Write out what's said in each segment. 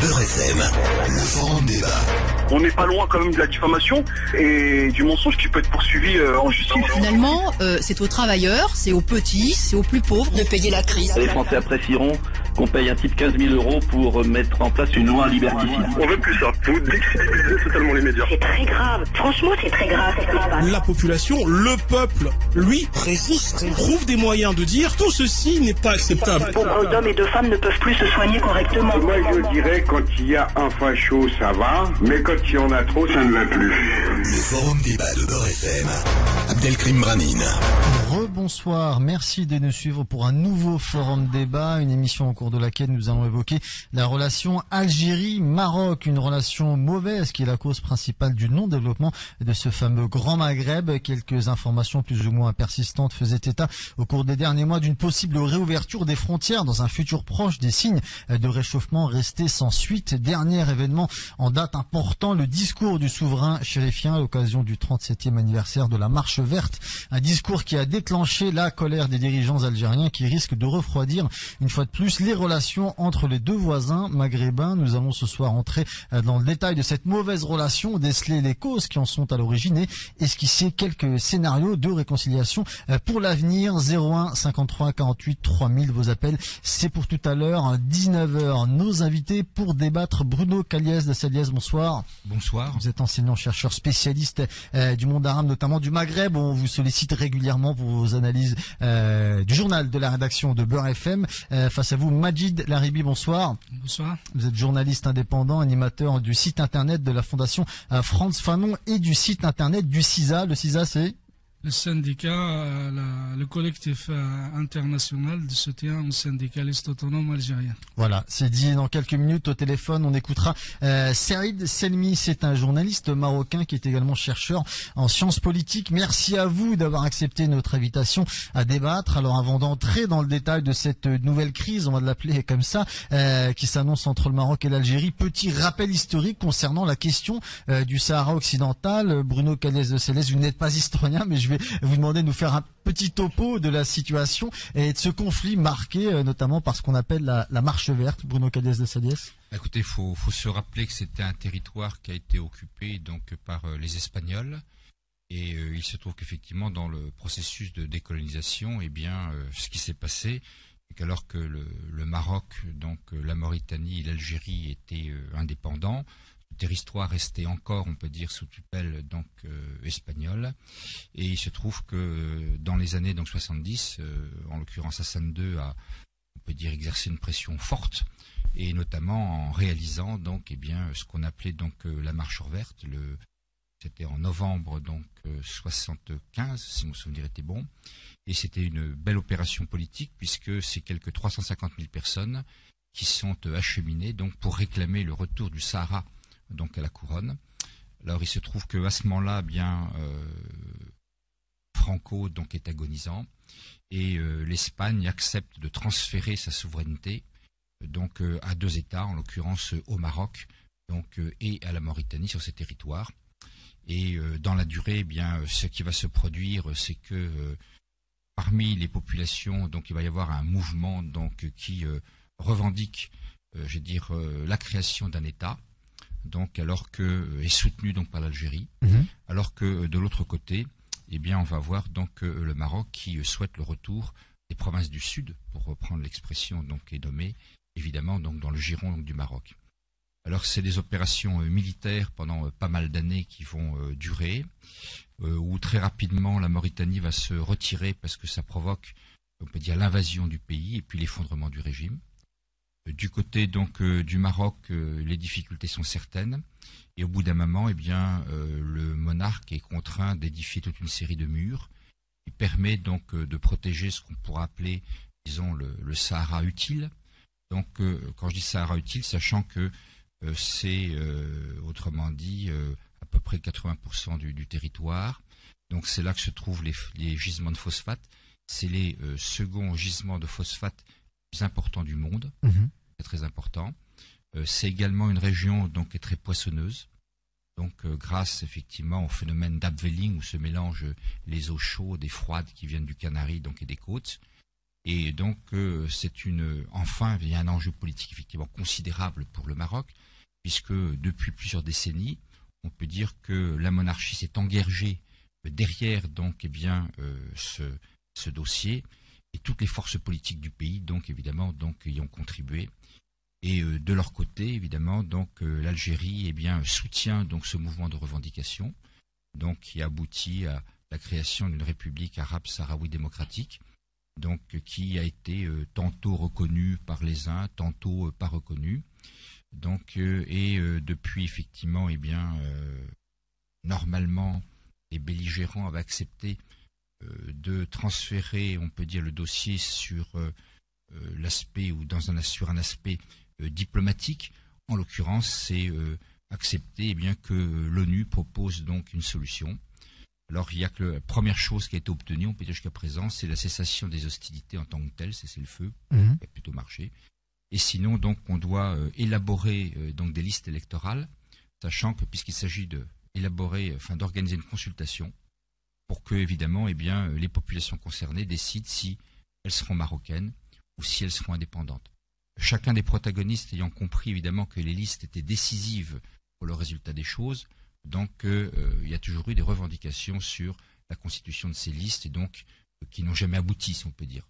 Beurre FM, le forum débat. On n'est pas loin quand même de la diffamation et du mensonge qui peut être poursuivi en justice. Finalement, c'est aux travailleurs, c'est aux petits, c'est aux plus pauvres de payer la crise. Les Français apprécieront qu'on paye un type 15 000 euros pour mettre en place une loi liberticide. On veut plus ça. Vous décrédibilisez totalement les médias. C'est très grave. Franchement, c'est très grave ce qui se passe. La population, le peuple, lui, résiste, trouve des moyens de dire tout ceci n'est pas acceptable. Pauvres d'hommes et de femmes ne peuvent plus se soigner correctement. Moi, je dirais quand il y a un facho, ça va, mais quand il y en a trop, ça ne va plus. Le forum débat de Beurre FM, Abdelkrim Branine. Rebonsoir, merci de nous suivre pour un nouveau forum débat, une émission au cours de laquelle nous allons évoquer la relation Algérie-Maroc, une relation mauvaise qui est la cause principale du non-développement de ce fameux Grand Maghreb. Quelques informations plus ou moins persistantes faisaient état au cours des derniers mois d'une possible réouverture des frontières dans un futur proche, des signes de réchauffement restés sans suite. Dernier événement en date important, le discours du souverain chérifien à l'occasion du 37e anniversaire de la Marche verte, un discours qui a déclenché la colère des dirigeants algériens qui risquent de refroidir une fois de plus les relations entre les deux voisins maghrébins. Nous allons ce soir entrer dans le détail de cette mauvaise relation, déceler les causes qui en sont à l'origine et esquisser quelques scénarios de réconciliation pour l'avenir. 01 53 48 3000, vos appels, c'est pour tout à l'heure, 19h. Nos invités pour débattre, Bruno Caliès de Caliès, bonsoir. Bonsoir. Vous êtes enseignant-chercheur spécialiste du monde arabe, notamment du Maghreb. On vous sollicite régulièrement pour vos analyses du journal de la rédaction de Beurre FM. Face à vous, Majid Laribi, bonsoir. Bonsoir. Vous êtes journaliste indépendant, animateur du site internet de la Fondation Frantz Fanon et du site internet du CISA. Le CISA, c'est le syndicat, le collectif international de soutien aux syndicalistes autonomes algériens. Voilà, c'est dit dans quelques minutes. Au téléphone, on écoutera Saïd Selmi, c'est un journaliste marocain qui est également chercheur en sciences politiques. Merci à vous d'avoir accepté notre invitation à débattre. Alors avant d'entrer dans le détail de cette nouvelle crise, on va l'appeler comme ça, qui s'annonce entre le Maroc et l'Algérie, petit rappel historique concernant la question du Sahara occidental. Bruno Caliès de Céleste, vous n'êtes pas historien, mais je vais vous demander de nous faire un petit topo de la situation et de ce conflit marqué notamment par ce qu'on appelle la marche verte. Bruno Caliès de Céleste. Écoutez, faut se rappeler que c'était un territoire qui a été occupé donc par les Espagnols et il se trouve qu'effectivement dans le processus de décolonisation, eh bien ce qui s'est passé, c'est qu'alors que le Maroc, donc la Mauritanie et l'Algérie étaient indépendants, le territoire restait encore, on peut dire, sous tutelle donc espagnole. Et il se trouve que dans les années donc 70, en l'occurrence Hassan II a, on peut dire, exercé une pression forte, et notamment en réalisant donc ce qu'on appelait donc la marche verte. C'était en novembre donc 75, si mon souvenir était bon, et c'était une belle opération politique puisque c'est quelques 350 000 personnes qui sont acheminées donc pour réclamer le retour du Sahara donc à la couronne. Alors il se trouve que à ce moment-là, Franco donc est agonisant et l'Espagne accepte de transférer sa souveraineté donc à deux États, en l'occurrence au Maroc donc et à la Mauritanie sur ces territoires. Et dans la durée, ce qui va se produire, c'est que parmi les populations, donc il va y avoir un mouvement donc qui revendique, la création d'un État. Donc, alors que est soutenu donc par l'Algérie, alors que de l'autre côté, on va voir donc le Maroc qui souhaite le retour des provinces du Sud, pour reprendre l'expression donc qui est nommée, évidemment donc dans le giron donc, du Maroc. Alors, c'est des opérations militaires pendant pas mal d'années qui vont durer, où très rapidement la Mauritanie va se retirer parce que ça provoque, on peut dire, l'invasion du pays et puis l'effondrement du régime. Du côté donc du Maroc, les difficultés sont certaines et au bout d'un moment, le monarque est contraint d'édifier toute une série de murs qui permet donc de protéger ce qu'on pourrait appeler, disons, le Sahara utile. Donc, quand je dis Sahara utile, sachant que c'est autrement dit à peu près 80% du territoire. Donc, c'est là que se trouvent les gisements de phosphate. C'est les seconds gisements de phosphate plus importants du monde. C'est très important. C'est également une région donc qui est très poissonneuse. Donc grâce effectivement au phénomène d'upwelling où se mélangent les eaux chaudes et froides qui viennent du Canari donc et des côtes. Et donc, enfin, il y a un enjeu politique effectivement considérable pour le Maroc, puisque depuis plusieurs décennies, on peut dire que la monarchie s'est engagée derrière donc, ce dossier, et toutes les forces politiques du pays, donc évidemment, y ont contribué. Et de leur côté, évidemment, donc l'Algérie soutient donc ce mouvement de revendication, donc qui aboutit à la création d'une république arabe sahraoui démocratique, donc qui a été tantôt reconnue par les uns, tantôt pas reconnue. Donc depuis effectivement, normalement, les belligérants avaient accepté de transférer, on peut dire, le dossier sur l'aspect ou sur un aspect diplomatique. En l'occurrence, c'est accepter que l'ONU propose donc une solution. Alors, il y a que la première chose qui a été obtenue, on peut dire jusqu'à présent, c'est la cessation des hostilités en tant que telle, c'est le feu, qui a plutôt marché. Et sinon, donc, on doit élaborer donc des listes électorales, sachant que puisqu'il s'agit d'organiser une consultation pour que, évidemment, les populations concernées décident si elles seront marocaines ou si elles seront indépendantes. Chacun des protagonistes ayant compris, évidemment, que les listes étaient décisives pour le résultat des choses, donc il y a toujours eu des revendications sur la constitution de ces listes et donc qui n'ont jamais abouti, si on peut dire.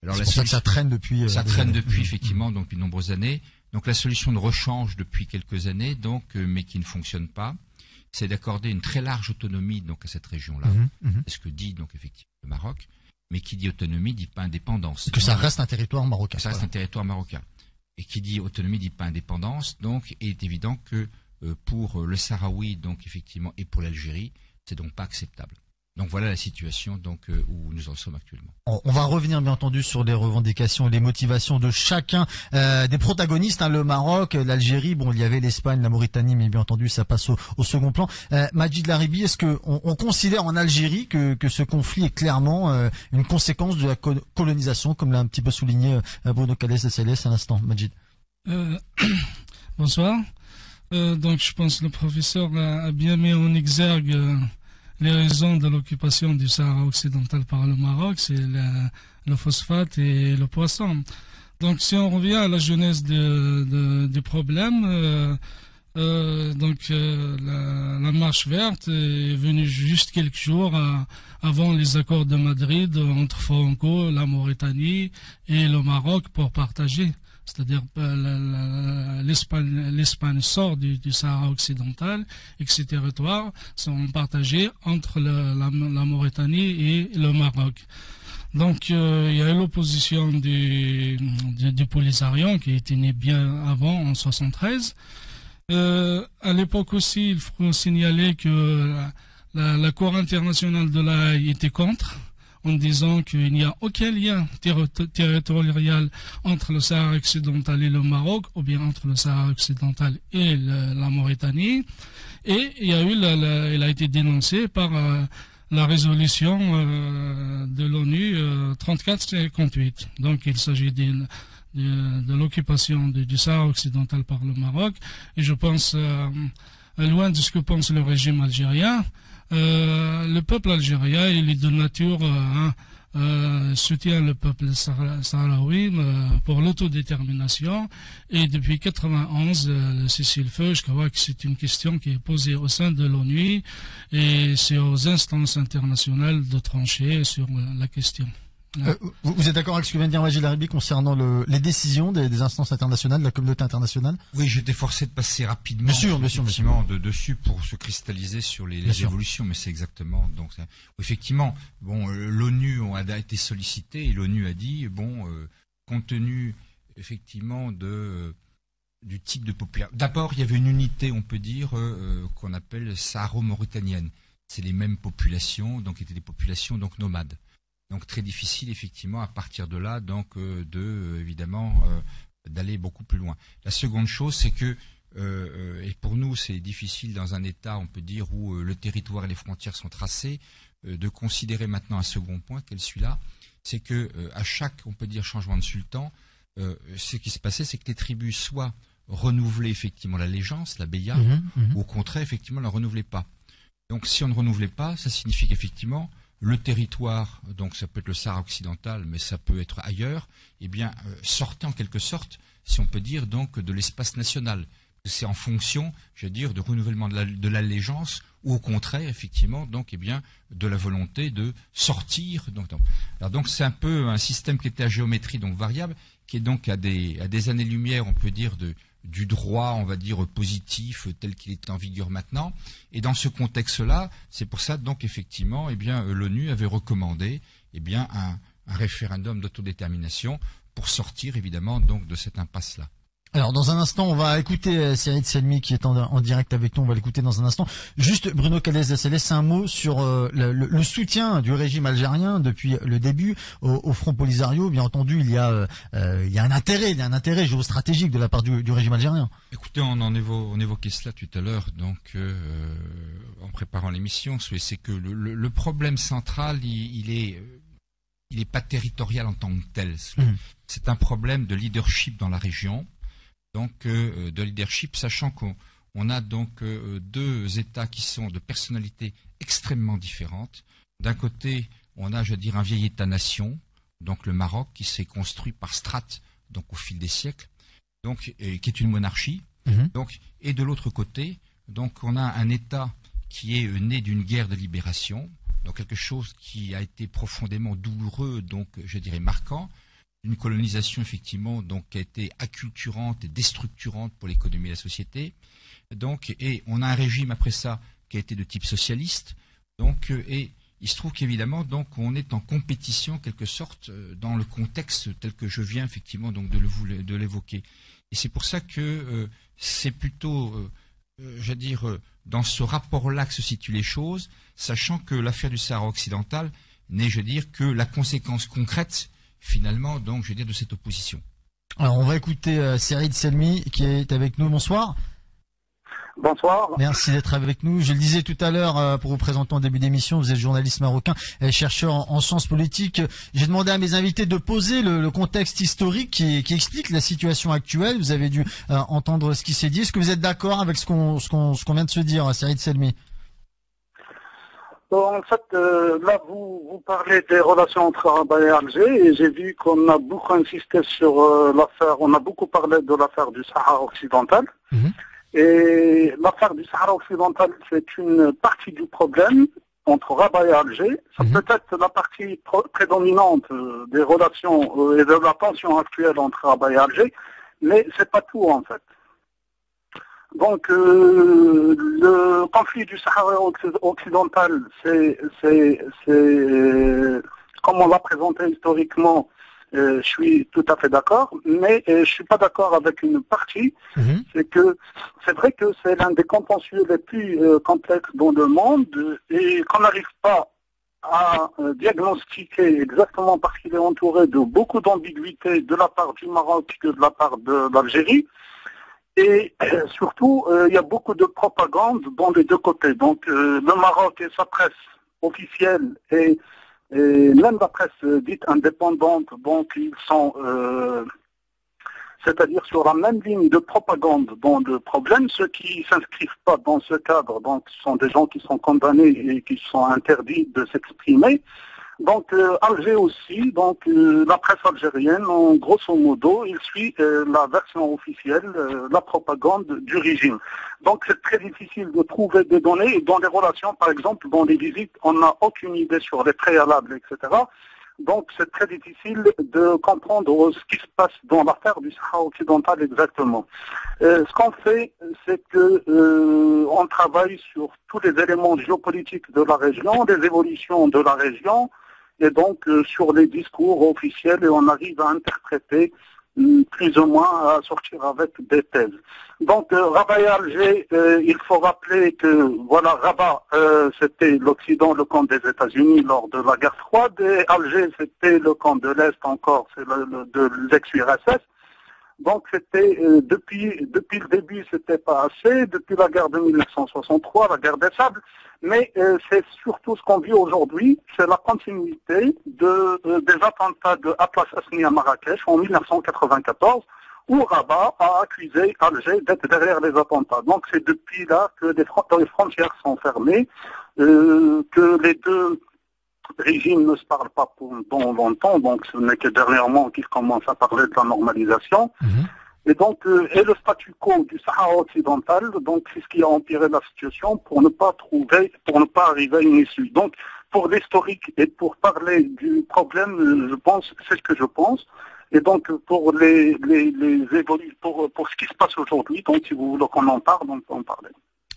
Alors, c'est pour ça que ça traîne depuis. Ça traîne depuis effectivement donc de nombreuses années. Donc la solution de rechange depuis quelques années, donc mais qui ne fonctionne pas, c'est d'accorder une très large autonomie donc à cette région-là. C'est ce que dit donc effectivement le Maroc. Mais qui dit autonomie dit pas indépendance. Que ça reste un territoire marocain. Ça reste un territoire marocain. Et qui dit autonomie dit pas indépendance. Donc, il est évident que pour le Sahraoui, donc effectivement, et pour l'Algérie, c'est donc pas acceptable. Donc voilà la situation donc où nous en sommes actuellement. On va revenir bien entendu sur les revendications et les motivations de chacun des protagonistes, le Maroc, l'Algérie, il y avait l'Espagne, la Mauritanie, mais bien entendu ça passe au second plan. Majid Laribi, est-ce que on considère en Algérie que ce conflit est clairement une conséquence de la colonisation, comme l'a un petit peu souligné Bruno Calès de Céleste à l'instant, Majid? Bonsoir. Donc je pense que le professeur a bien mis en exergue les raisons de l'occupation du Sahara occidental par le Maroc, c'est le phosphate et le poisson. Donc si on revient à la genèse du problème, la marche verte est venue juste quelques jours avant les accords de Madrid entre Franco, la Mauritanie et le Maroc pour partager. C'est-à-dire l'Espagne sort du Sahara occidental et que ces territoires sont partagés entre la Mauritanie et le Maroc. Donc il y a eu l'opposition du Polisario qui était né bien avant, en 73. À l'époque aussi, il faut signaler que la Cour internationale de La Haye était contre, en disant qu'il n'y a aucun lien territorial entre le Sahara occidental et le Maroc, ou bien entre le Sahara occidental et la Mauritanie. Et elle a été dénoncée par la résolution de l'ONU 3458. Donc il s'agit de l'occupation du Sahara occidental par le Maroc. Et je pense, loin de ce que pense le régime algérien, le peuple algérien, il est de nature soutient le peuple sahraoui pour l'autodétermination, et depuis 91 le cessez-le-feu, je crois que c'est une question qui est posée au sein de l'ONU et c'est aux instances internationales de trancher sur la question. Vous êtes d'accord avec ce que vient de dire Majid Laribi concernant les décisions des instances internationales, de la communauté internationale? Oui, j'étais forcé de passer rapidement dessus pour se cristalliser sur les évolutions, mais c'est exactement donc effectivement l'ONU a été sollicitée et l'ONU a dit compte tenu effectivement du type de population. D'abord, il y avait une unité, on peut dire, qu'on appelle saharo-mauritanienne. C'est les mêmes populations, donc étaient des populations donc nomades. Donc très difficile effectivement à partir de là évidemment d'aller beaucoup plus loin. La seconde chose, c'est que et pour nous c'est difficile dans un État, on peut dire, où le territoire et les frontières sont tracées, de considérer maintenant un second point qu'est celui-là, c'est que à chaque, on peut dire, changement de sultan, ce qui se passait, c'est que les tribus soit renouvelaient effectivement l'allégeance, la beya, ou au contraire effectivement ne la renouvelaient pas. Donc si on ne renouvelait pas, ça signifie qu'effectivement le territoire, donc ça peut être le Sahara occidental, mais ça peut être ailleurs, eh bien, sortait en quelque sorte, si on peut dire, donc, de l'espace national. C'est en fonction, je veux dire, de renouvellement de l'allégeance, ou au contraire, effectivement, donc, eh bien, de la volonté de sortir. Donc c'est un peu un système qui était à géométrie donc variable, qui est donc à des années-lumière, on peut dire, du droit, on va dire, positif, tel qu'il est en vigueur maintenant. Et dans ce contexte-là, c'est pour ça, donc, effectivement, eh bien, l'ONU avait recommandé, eh bien, un référendum d'autodétermination pour sortir, évidemment, donc, de cette impasse-là. Alors dans un instant, on va écouter Saïd Selmi qui est en direct avec nous. On va l'écouter dans un instant. Juste Bruno Calès, un mot sur le soutien du régime algérien depuis le début au Front Polisario. Bien entendu, il y a un intérêt géostratégique de la part du régime algérien. Écoutez, on évoquait cela tout à l'heure, donc en préparant l'émission, c'est que le problème central, il est pas territorial en tant que tel. C'est un problème de leadership dans la région. Donc de leadership, sachant qu'on a donc deux États qui sont de personnalités extrêmement différentes. D'un côté, on a, je veux dire, un vieil État-nation, donc le Maroc, qui s'est construit par strates, donc au fil des siècles, donc qui est une monarchie. Donc, et de l'autre côté, donc on a un État qui est né d'une guerre de libération, donc quelque chose qui a été profondément douloureux, donc je dirais marquant. Une colonisation, effectivement, donc, qui a été acculturante et déstructurante pour l'économie et la société. Donc, et on a un régime, après ça, qui a été de type socialiste. Donc, et il se trouve qu'évidemment, donc, on est en compétition, en quelque sorte, dans le contexte tel que je viens, effectivement, donc, de l'évoquer. Et c'est pour ça que c'est plutôt, je veux dire, dans ce rapport-là que se situent les choses, sachant que l'affaire du Sahara occidental n'est, je veux dire, que la conséquence concrète, finalement, donc, je veux dire, de cette opposition. Alors, on va écouter Saïd Selmi qui est avec nous. Bonsoir. Bonsoir. Merci d'être avec nous. Je le disais tout à l'heure, pour vous présenter en début d'émission, vous êtes journaliste marocain, chercheur en sciences politiques. J'ai demandé à mes invités de poser le contexte historique qui explique la situation actuelle. Vous avez dû entendre ce qui s'est dit. Est-ce que vous êtes d'accord avec ce qu'on vient de se dire, Saïd Selmi? En fait, là, vous parlez des relations entre Rabat et Alger, et j'ai vu qu'on a beaucoup insisté sur l'affaire, on a beaucoup parlé de l'affaire du Sahara occidental. Et l'affaire du Sahara occidental, c'est une partie du problème entre Rabat et Alger. Ça peut être la partie prédominante des relations et de la tension actuelle entre Rabat et Alger, mais c'est pas tout, en fait. Donc, le conflit du Sahara occidental, c'est comme on l'a présenté historiquement, je suis tout à fait d'accord, mais je suis pas d'accord avec une partie, c'est que c'est vrai que c'est l'un des contentieux les plus complexes dans le monde et qu'on n'arrive pas à diagnostiquer exactement parce qu'il est entouré de beaucoup d'ambiguïtés de la part du Maroc que de la part de l'Algérie. Et surtout, il y a beaucoup de propagande dans les deux côtés. Donc, le Maroc et sa presse officielle et même la presse dite indépendante, donc ils sont, c'est-à-dire sur la même ligne de propagande dans le problème. Ceux qui s'inscrivent pas dans ce cadre, donc, sont des gens qui sont condamnés et qui sont interdits de s'exprimer. Donc Alger aussi, donc la presse algérienne, en grosso modo, il suit la version officielle, la propagande du régime. Donc c'est très difficile de trouver des données. Et dans les relations, par exemple, dans les visites, on n'a aucune idée sur les préalables, etc. Donc c'est très difficile de comprendre ce qui se passe dans l'affaire du Sahara occidental exactement. Ce qu'on fait, c'est que on travaille sur tous les éléments géopolitiques de la région, les évolutions de la région, et donc sur les discours officiels, et on arrive à interpréter plus ou moins, à sortir avec des thèses. Donc Rabat et Alger, il faut rappeler que voilà, Rabat c'était l'Occident, le camp des États-Unis lors de la guerre froide, et Alger c'était le camp de l'Est encore, c'est de l'ex-URSS. Donc c'était depuis le début, c'était pas assez. Depuis la guerre de 1963, la guerre des sables, mais c'est surtout ce qu'on vit aujourd'hui, c'est la continuité des attentats de Atlas Asni à Marrakech en 1994, où Rabat a accusé Alger d'être derrière les attentats. Donc c'est depuis là que les frontières sont fermées, que les deux régime ne se parle pas pendant longtemps, donc ce n'est que dernièrement qu'ils commencent à parler de la normalisation. Et donc, et le statu quo du Sahara occidental, donc c'est ce qui a empiré la situation pour ne pas arriver à une issue. Donc, pour l'historique et pour parler du problème, je pense, c'est ce que je pense. Et donc, pour pour ce qui se passe aujourd'hui, donc si vous voulez qu'on en parle, on peut en parler.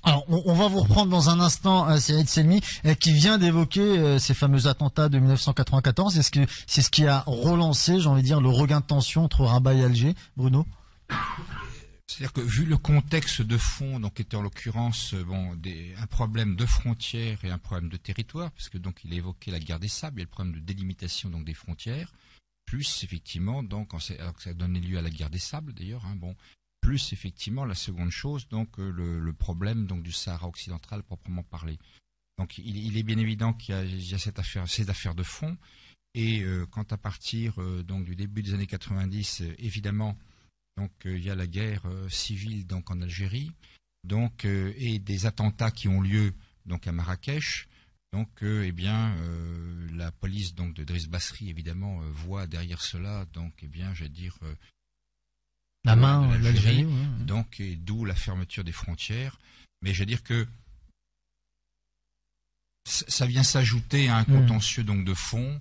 Alors, on va vous reprendre dans un instant, Saïd Selmi, qui vient d'évoquer ces fameux attentats de 1994. Est-ce que c'est ce qui a relancé, j'ai envie de dire, le regain de tension entre Rabat et Alger, Bruno? C'est-à-dire que vu le contexte de fond, donc était en l'occurrence un problème de frontières et un problème de territoire, puisque donc il a évoqué la guerre des sables et le problème de délimitation donc des frontières, plus effectivement donc alors que ça a donné lieu à la guerre des sables d'ailleurs, plus effectivement la seconde chose donc le problème donc du Sahara occidental proprement parlé. Donc il est bien évident qu'il y a cette affaire de fond et quand à partir donc du début des années 90 évidemment donc il y a la guerre civile donc en Algérie donc et des attentats qui ont lieu donc à Marrakech. Donc, la police donc de Driss Basri évidemment voit derrière cela donc j'allais dire la main de l'Algérie, donc et d'où la fermeture des frontières. Mais je veux dire que ça vient s'ajouter à un contentieux donc de fond.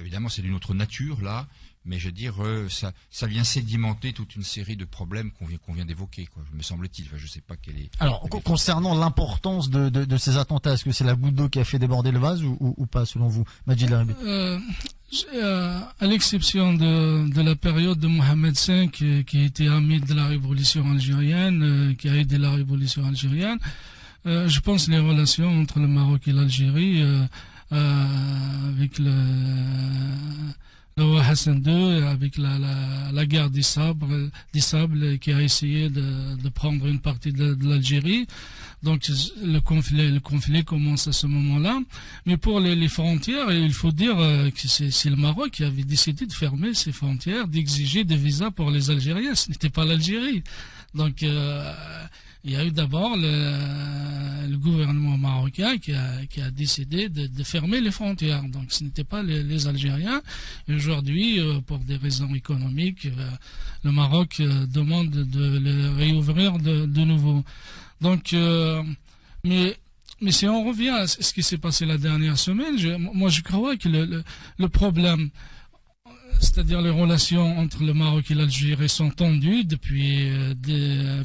Évidemment, c'est d'une autre nature là. Mais je veux dire, ça vient sédimenter toute une série de problèmes qu'on vient d'évoquer, quoi. Me semble-t-il. Enfin, je sais pas quelle est. Alors, concernant l'importance de ces attentats, est-ce que c'est la goutte d'eau qui a fait déborder le vase ou pas, selon vous, Majid Larabi? À l'exception de la période de Mohamed V, qui était ami de la révolution algérienne, qui a aidé la révolution algérienne, je pense que les relations entre le Maroc et l'Algérie, avec le roi Hassan II, avec la guerre des sables qui a essayé de prendre une partie de l'Algérie. Donc le conflit commence à ce moment-là. Mais pour les frontières, il faut dire que c'est le Maroc qui avait décidé de fermer ses frontières, d'exiger des visas pour les Algériens. Ce n'était pas l'Algérie. Donc il y a eu d'abord le gouvernement marocain qui a décidé de fermer les frontières. Donc ce n'était pas les Algériens. Et aujourd'hui, pour des raisons économiques, le Maroc demande de les réouvrir de nouveau. Donc, mais si on revient à ce qui s'est passé la dernière semaine, moi je crois que le problème, c'est-à-dire les relations entre le Maroc et l'Algérie sont tendues depuis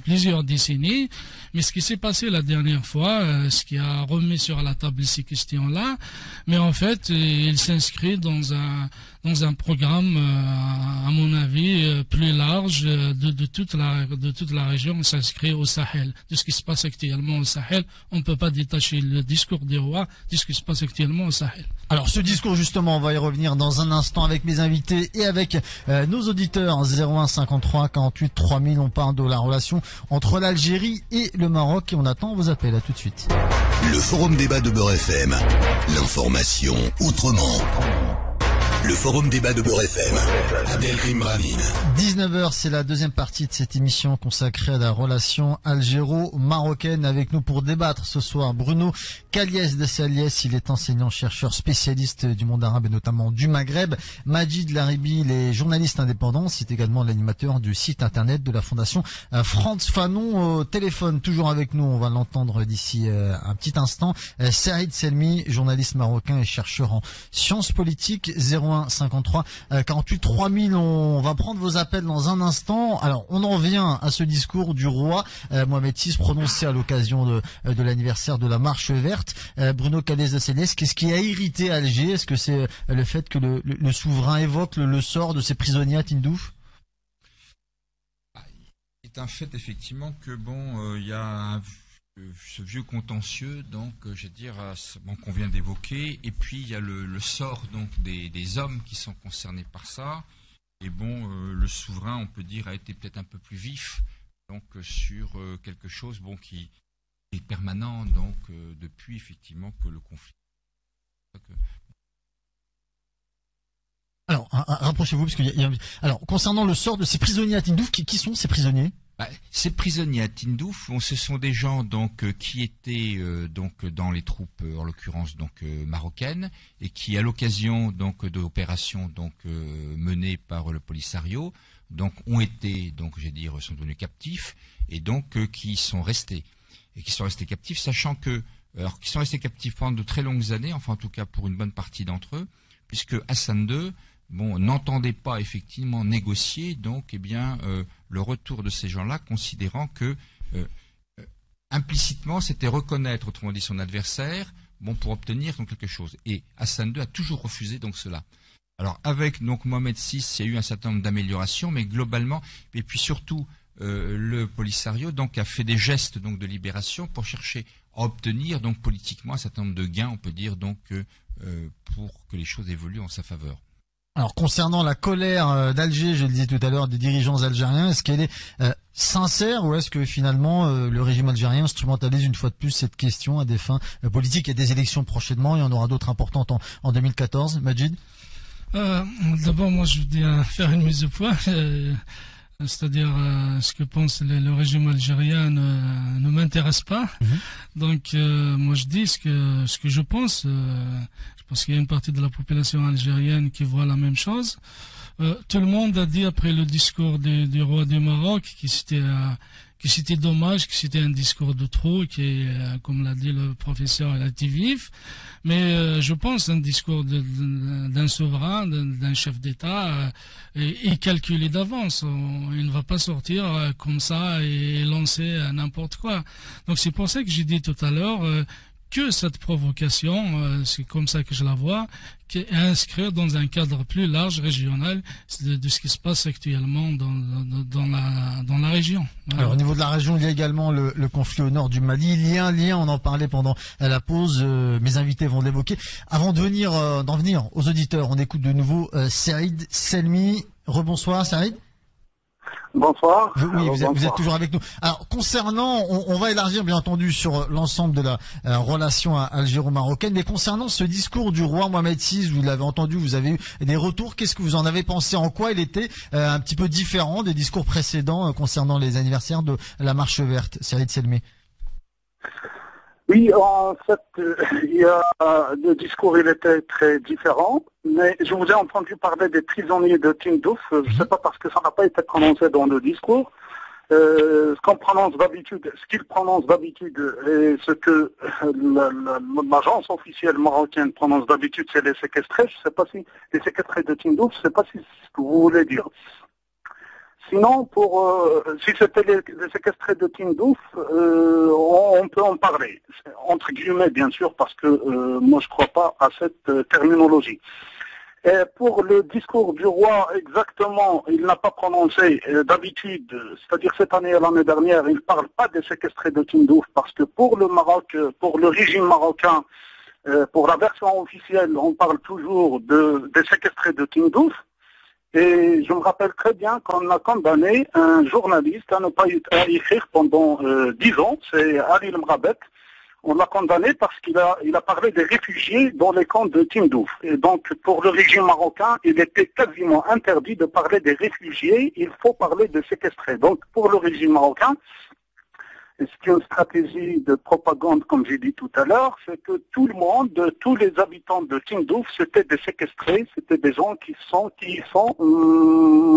plusieurs décennies. Mais ce qui s'est passé la dernière fois, ce qui a remis sur la table ces questions-là, mais en fait, il s'inscrit dans un programme, à mon avis, plus large de toute la région. Il s'inscrit au Sahel. De ce qui se passe actuellement au Sahel, on ne peut pas détacher le discours des rois de ce qui se passe actuellement au Sahel. Alors ce discours justement, on va y revenir dans un instant avec mes invités et avec nos auditeurs. 01 53 48 3000, on parle de la relation entre l'Algérie et le Maroc et on attend vos appels. À tout de suite. Le forum débat de Beurre FM, l'information autrement. Le forum débat de Beurre FM, Abdelkrim Ramine. 19h, c'est la deuxième partie de cette émission consacrée à la relation algéro-marocaine. Avec nous pour débattre ce soir, Bruno Kaliès de Saliès, il est enseignant-chercheur spécialiste du monde arabe et notamment du Maghreb. Majid Larabi, il est journaliste indépendant, c'est également l'animateur du site internet de la fondation Frantz Fanon. Au téléphone, toujours avec nous, on va l'entendre d'ici un petit instant. Saïd Selmi, journaliste marocain et chercheur en sciences politiques. 01 53 48 3000. On va prendre vos appels dans un instant. Alors, on en vient à ce discours du roi Mohamed VI prononcé à l'occasion de l'anniversaire de la Marche verte. Bruno Kaliès de Saliès, qu'est-ce qui a irrité Alger? Est-ce que c'est le fait que le souverain évoque le sort de ses prisonniers à Tindouf? C'est un fait effectivement que il y a ce vieux contentieux, donc je veux dire, qu'on vient d'évoquer, et puis il y a le sort donc des hommes qui sont concernés par ça, et le souverain, on peut dire, a été peut-être un peu plus vif, donc sur quelque chose qui est permanent, donc depuis effectivement que le conflit. Alors, rapprochez-vous, parce qu'il y a... Alors, concernant le sort de ces prisonniers à Tindouf, qui sont ces prisonniers? Ces prisonniers à Tindouf, ce sont des gens donc qui étaient donc dans les troupes, en l'occurrence donc marocaines, et qui à l'occasion donc d'opérations donc menées par le Polisario, donc ont été donc sont devenus captifs et donc qui sont restés captifs, sachant que qui sont restés captifs pendant de très longues années, enfin en tout cas pour une bonne partie d'entre eux, puisque Hassan II n'entendait pas effectivement négocier donc le retour de ces gens-là, considérant que implicitement c'était reconnaître, autrement dit, son adversaire, pour obtenir donc quelque chose. Et Hassan II a toujours refusé donc cela. Alors avec donc Mohamed VI, il y a eu un certain nombre d'améliorations, mais globalement, et puis surtout le Polisario donc a fait des gestes donc de libération pour chercher à obtenir donc politiquement un certain nombre de gains, on peut dire donc pour que les choses évoluent en sa faveur. Alors concernant la colère d'Alger, je le disais tout à l'heure, des dirigeants algériens, est-ce qu'elle est sincère ou est-ce que finalement le régime algérien instrumentalise une fois de plus cette question à des fins politiques? Il y a des élections prochainement, il y en aura d'autres importantes en 2014. Majid? D'abord, moi je veux faire une mise au point. C'est-à-dire ce que pense le régime algérien ne m'intéresse pas. Donc moi je dis ce que je pense. Je pense qu'il y a une partie de la population algérienne qui voit la même chose. Tout le monde a dit après le discours du roi du Maroc que c'était dommage, que c'était un discours de trop, qui, comme l'a dit le professeur, il a été vif. Mais je pense un discours d'un souverain, d'un chef d'État, est calculé d'avance. Il ne va pas sortir comme ça et lancer n'importe quoi. Donc c'est pour ça que j'ai dit tout à l'heure que cette provocation, c'est comme ça que je la vois, qui est inscrire dans un cadre plus large, régional, de ce qui se passe actuellement dans la région. Voilà. Alors au niveau de la région, il y a également le conflit au nord du Mali. Il y a un lien, on en parlait pendant la pause, mes invités vont l'évoquer. Avant d'en venir aux auditeurs, on écoute de nouveau Saïd Selmi. Rebonsoir Saïd. Bonsoir. Oui, vous êtes toujours avec nous. Alors, concernant, on va élargir bien entendu sur l'ensemble de la relation algéro-marocaine, mais concernant ce discours du roi Mohamed VI, vous l'avez entendu, vous avez eu des retours. Qu'est-ce que vous en avez pensé? En quoi il était un petit peu différent des discours précédents concernant les anniversaires de la Marche verte? Saïd Selmi. Oui, en fait, le discours il était très différent, mais je vous ai entendu parler des prisonniers de Tindouf. Je ne sais pas parce que ça n'a pas été prononcé dans le discours. Ce qu'il prononce d'habitude et ce que l'agence officielle marocaine prononce d'habitude, c'est les séquestrés. Je ne sais pas si les séquestrés de Tindouf, je ne sais pas si c'est ce que vous voulez dire. Sinon, si c'était les séquestrés de Tindouf, on peut en parler, entre guillemets bien sûr, parce que moi je ne crois pas à cette terminologie. Et pour le discours du roi, exactement, il n'a pas prononcé d'habitude, c'est-à-dire cette année et l'année dernière, il ne parle pas des séquestrés de Tindouf, parce que pour le Maroc, pour le régime marocain, pour la version officielle, on parle toujours des séquestrés de Tindouf. Et je me rappelle très bien qu'on a condamné un journaliste à ne pas écrire pendant 10 ans, c'est Ali Mrabet. On l'a condamné parce qu'il a parlé des réfugiés dans les camps de Tindouf. Et donc, pour le régime marocain, il était quasiment interdit de parler des réfugiés, il faut parler de séquestrés. Donc, pour le régime marocain, c'est une stratégie de propagande, comme j'ai dit tout à l'heure, c'est que tout le monde, tous les habitants de Tindouf, c'était des séquestrés, c'était des gens qui sont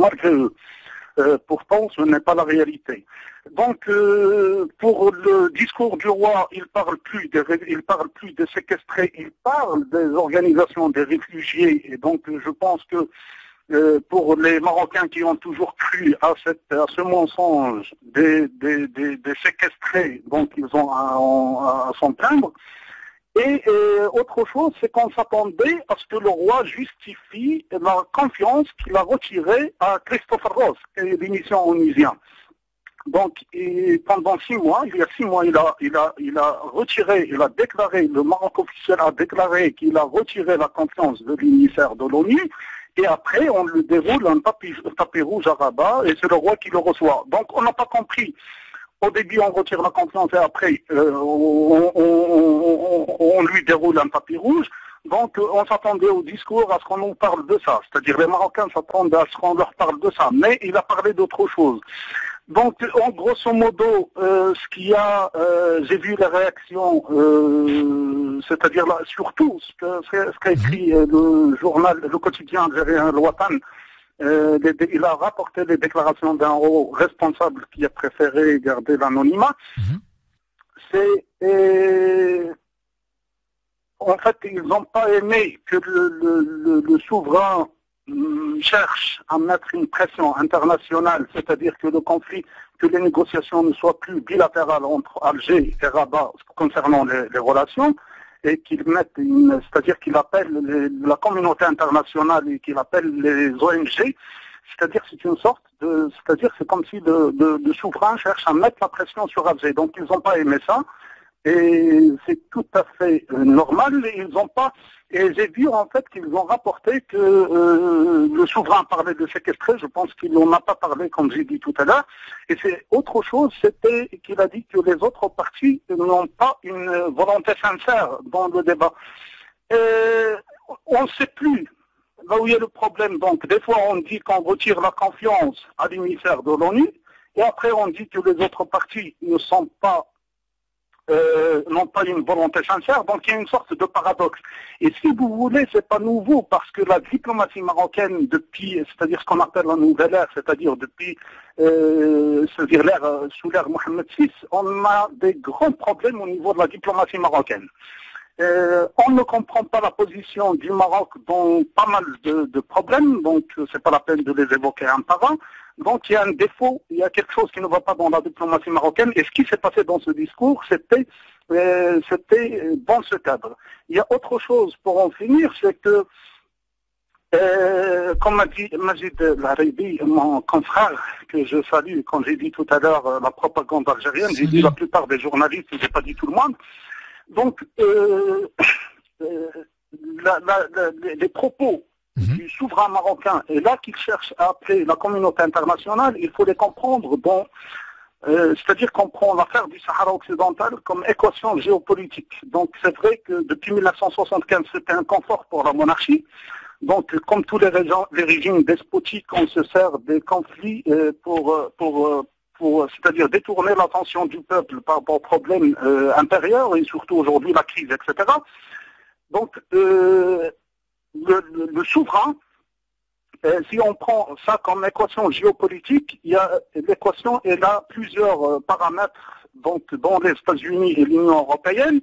malgré eux. Pourtant, ce n'est pas la réalité. Donc, pour le discours du roi, il parle plus de séquestrés, il parle des organisations des réfugiés. Et donc, je pense que pour les Marocains qui ont toujours cru à ce mensonge des séquestrés, donc ils ont à s'en plaindre. Et autre chose, c'est qu'on s'attendait à ce que le roi justifie la confiance qu'il a retirée à Christopher Ross, qui est l'émission onusien. Donc, pendant 6 mois, il y a 6 mois, il a déclaré, le Maroc officiel a déclaré qu'il a retiré la confiance de l'émissaire de l'ONU. Et après, on le déroule un tapis rouge à Rabat, et c'est le roi qui le reçoit. Donc, on n'a pas compris. Au début, on retire la confiance, et après, on lui déroule un tapis rouge. Donc, on s'attendait au discours à ce qu'on nous parle de ça. C'est-à-dire, les Marocains s'attendent à ce qu'on leur parle de ça. Mais il a parlé d'autre chose. Donc, en grosso modo, ce qu'il y a, j'ai vu les réactions, c'est-à-dire là, surtout ce qu'a écrit le journal, le quotidien algérien, le Watan. Il a rapporté les déclarations d'un haut responsable qui a préféré garder l'anonymat. En fait, ils n'ont pas aimé que le souverain cherche à mettre une pression internationale, c'est-à-dire que le conflit, que les négociations ne soient plus bilatérales entre Alger et Rabat concernant les relations, et qu'il mette c'est-à-dire qu'il appelle la communauté internationale et qu'il appelle les ONG, c'est-à-dire c'est une sorte c'est-à-dire c'est comme si le souverain cherche à mettre la pression sur Alger. Donc ils n'ont pas aimé ça. Et c'est tout à fait normal. Ils n'ont pas. Et j'ai vu en fait qu'ils ont rapporté que le souverain parlait de séquestrer. Je pense qu'il n'en a pas parlé, comme j'ai dit tout à l'heure. Et c'est autre chose, c'était qu'il a dit que les autres partis n'ont pas une volonté sincère dans le débat. On ne sait plus là où il y a le problème. Donc des fois on dit qu'on retire la confiance à l'émissaire de l'ONU, et après on dit que les autres partis ne sont pas n'ont pas une volonté sincère, donc il y a une sorte de paradoxe. Et si vous voulez, c'est pas nouveau, parce que la diplomatie marocaine, depuis, c'est-à-dire ce qu'on appelle la nouvelle ère, c'est-à-dire depuis sous l'ère Mohamed VI, on a des grands problèmes au niveau de la diplomatie marocaine. On ne comprend pas la position du Maroc dans pas mal de problèmes, donc c'est pas la peine de les évoquer un par un. Donc il y a un défaut, il y a quelque chose qui ne va pas dans la diplomatie marocaine, et ce qui s'est passé dans ce discours, c'était dans ce cadre. Il y a autre chose pour en finir, c'est que, comme m'a dit Majid Laribi, mon confrère, que je salue, quand j'ai dit tout à l'heure la propagande algérienne, j'ai dit la plupart des journalistes, je n'ai pas dit tout le monde. Donc, les propos du souverain marocain, et là qu'il cherche à appeler la communauté internationale, il faut les comprendre c'est-à-dire qu'on prend l'affaire du Sahara occidental comme équation géopolitique. Donc c'est vrai que depuis 1975, c'était un confort pour la monarchie. Donc comme tous les régimes despotiques, on se sert des conflits pour c'est-à-dire détourner l'attention du peuple par rapport aux problèmes intérieurs, et surtout aujourd'hui la crise, etc. Donc le souverain, si on prend ça comme équation géopolitique, l'équation elle a plusieurs paramètres, donc dans les États-Unis et l'Union européenne.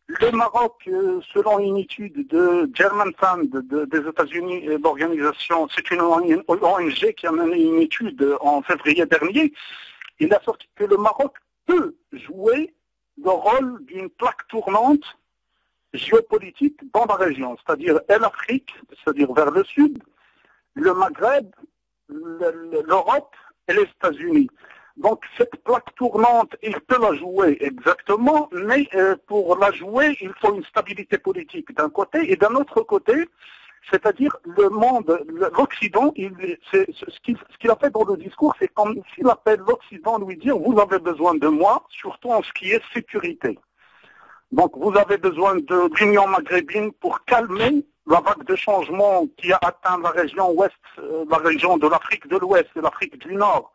Le Maroc, selon une étude de German Fund des États-Unis et l'organisation, c'est une ONG qui a mené une étude en février dernier, il a sorti que le Maroc peut jouer le rôle d'une plaque tournante géopolitique dans la région, c'est-à-dire l'Afrique, c'est-à-dire vers le sud, le Maghreb, l'Europe et les États-Unis. Donc cette plaque tournante, il peut la jouer exactement, mais pour la jouer, il faut une stabilité politique d'un côté, et d'un autre côté, c'est-à-dire le monde, l'Occident, ce qu'il a fait dans le discours, c'est comme s'il appelle l'Occident lui dire, vous avez besoin de moi, surtout en ce qui est sécurité. Donc vous avez besoin de l'Union maghrébine pour calmer la vague de changement qui a atteint la région ouest, la région de l'Afrique de l'Ouest et l'Afrique du Nord.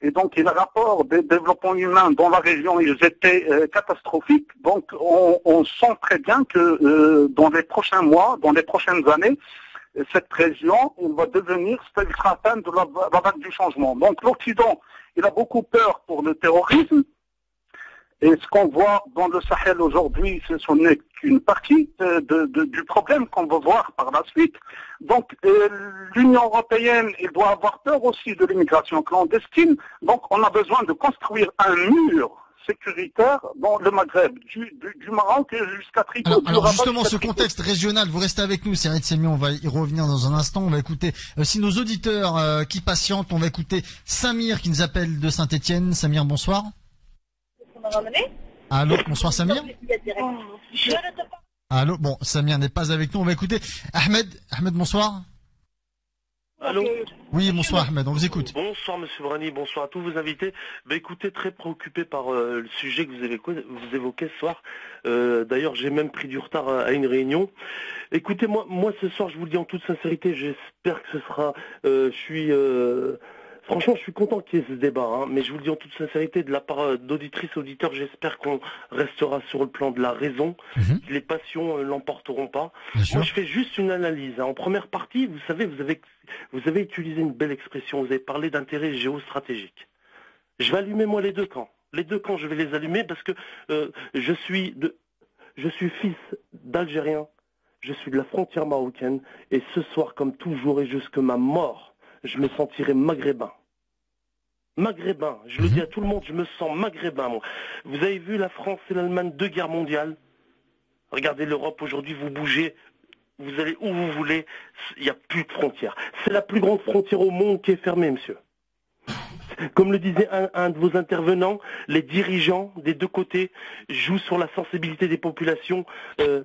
Et donc les rapports des développements humains dans la région, ils étaient catastrophiques. Donc on sent très bien que dans les prochains mois, dans les prochaines années, cette région, elle va devenir, elle sera atteinte de la vague du changement. Donc l'Occident, il a beaucoup peur pour le terrorisme. Et ce qu'on voit dans le Sahel aujourd'hui, ce n'est qu'une partie du problème qu'on va voir par la suite. Donc l'Union européenne, elle doit avoir peur aussi de l'immigration clandestine. Donc on a besoin de construire un mur sécuritaire dans le Maghreb, du Maroc jusqu'à Tripoli. Alors justement, ce contexte régional, vous restez avec nous, Saïd Semi, on va y revenir dans un instant. On va écouter, si nos auditeurs qui patientent, on va écouter Samir qui nous appelle de Saint-Étienne. Samir, bonsoir. Allô, bonsoir Samir. Allô, bon, Samir n'est pas avec nous, on va écouter Ahmed. Ahmed, bonsoir. Allô. Oui, bonsoir Ahmed, on vous écoute. Bonsoir Monsieur Brani, bonsoir à tous vos invités. Écoutez, très préoccupé par le sujet que vous évoquez ce soir. D'ailleurs, j'ai même pris du retard à une réunion. Écoutez, moi ce soir, je vous le dis en toute sincérité, j'espère que ce sera... Franchement, je suis content qu'il y ait ce débat, hein, mais je vous le dis en toute sincérité, de la part d'auditrices et auditeurs, j'espère qu'on restera sur le plan de la raison, que les passions l'emporteront pas. Moi, je fais juste une analyse. Hein. En première partie, vous savez, vous avez utilisé une belle expression, vous avez parlé d'intérêt géostratégique. Je vais allumer, moi, les deux camps. Les deux camps, je vais les allumer parce que je suis fils d'Algérien, je suis de la frontière marocaine, et ce soir, comme toujours, et jusque ma mort, je me sentirai maghrébin. Maghrébin, je le dis à tout le monde, je me sens maghrébin, moi. Vous avez vu la France et l'Allemagne, 2 guerres mondiales. Regardez l'Europe aujourd'hui, vous bougez, vous allez où vous voulez, il n'y a plus de frontières. C'est la plus grande frontière au monde qui est fermée, monsieur. Comme le disait un de vos intervenants, les dirigeants des deux côtés jouent sur la sensibilité des populations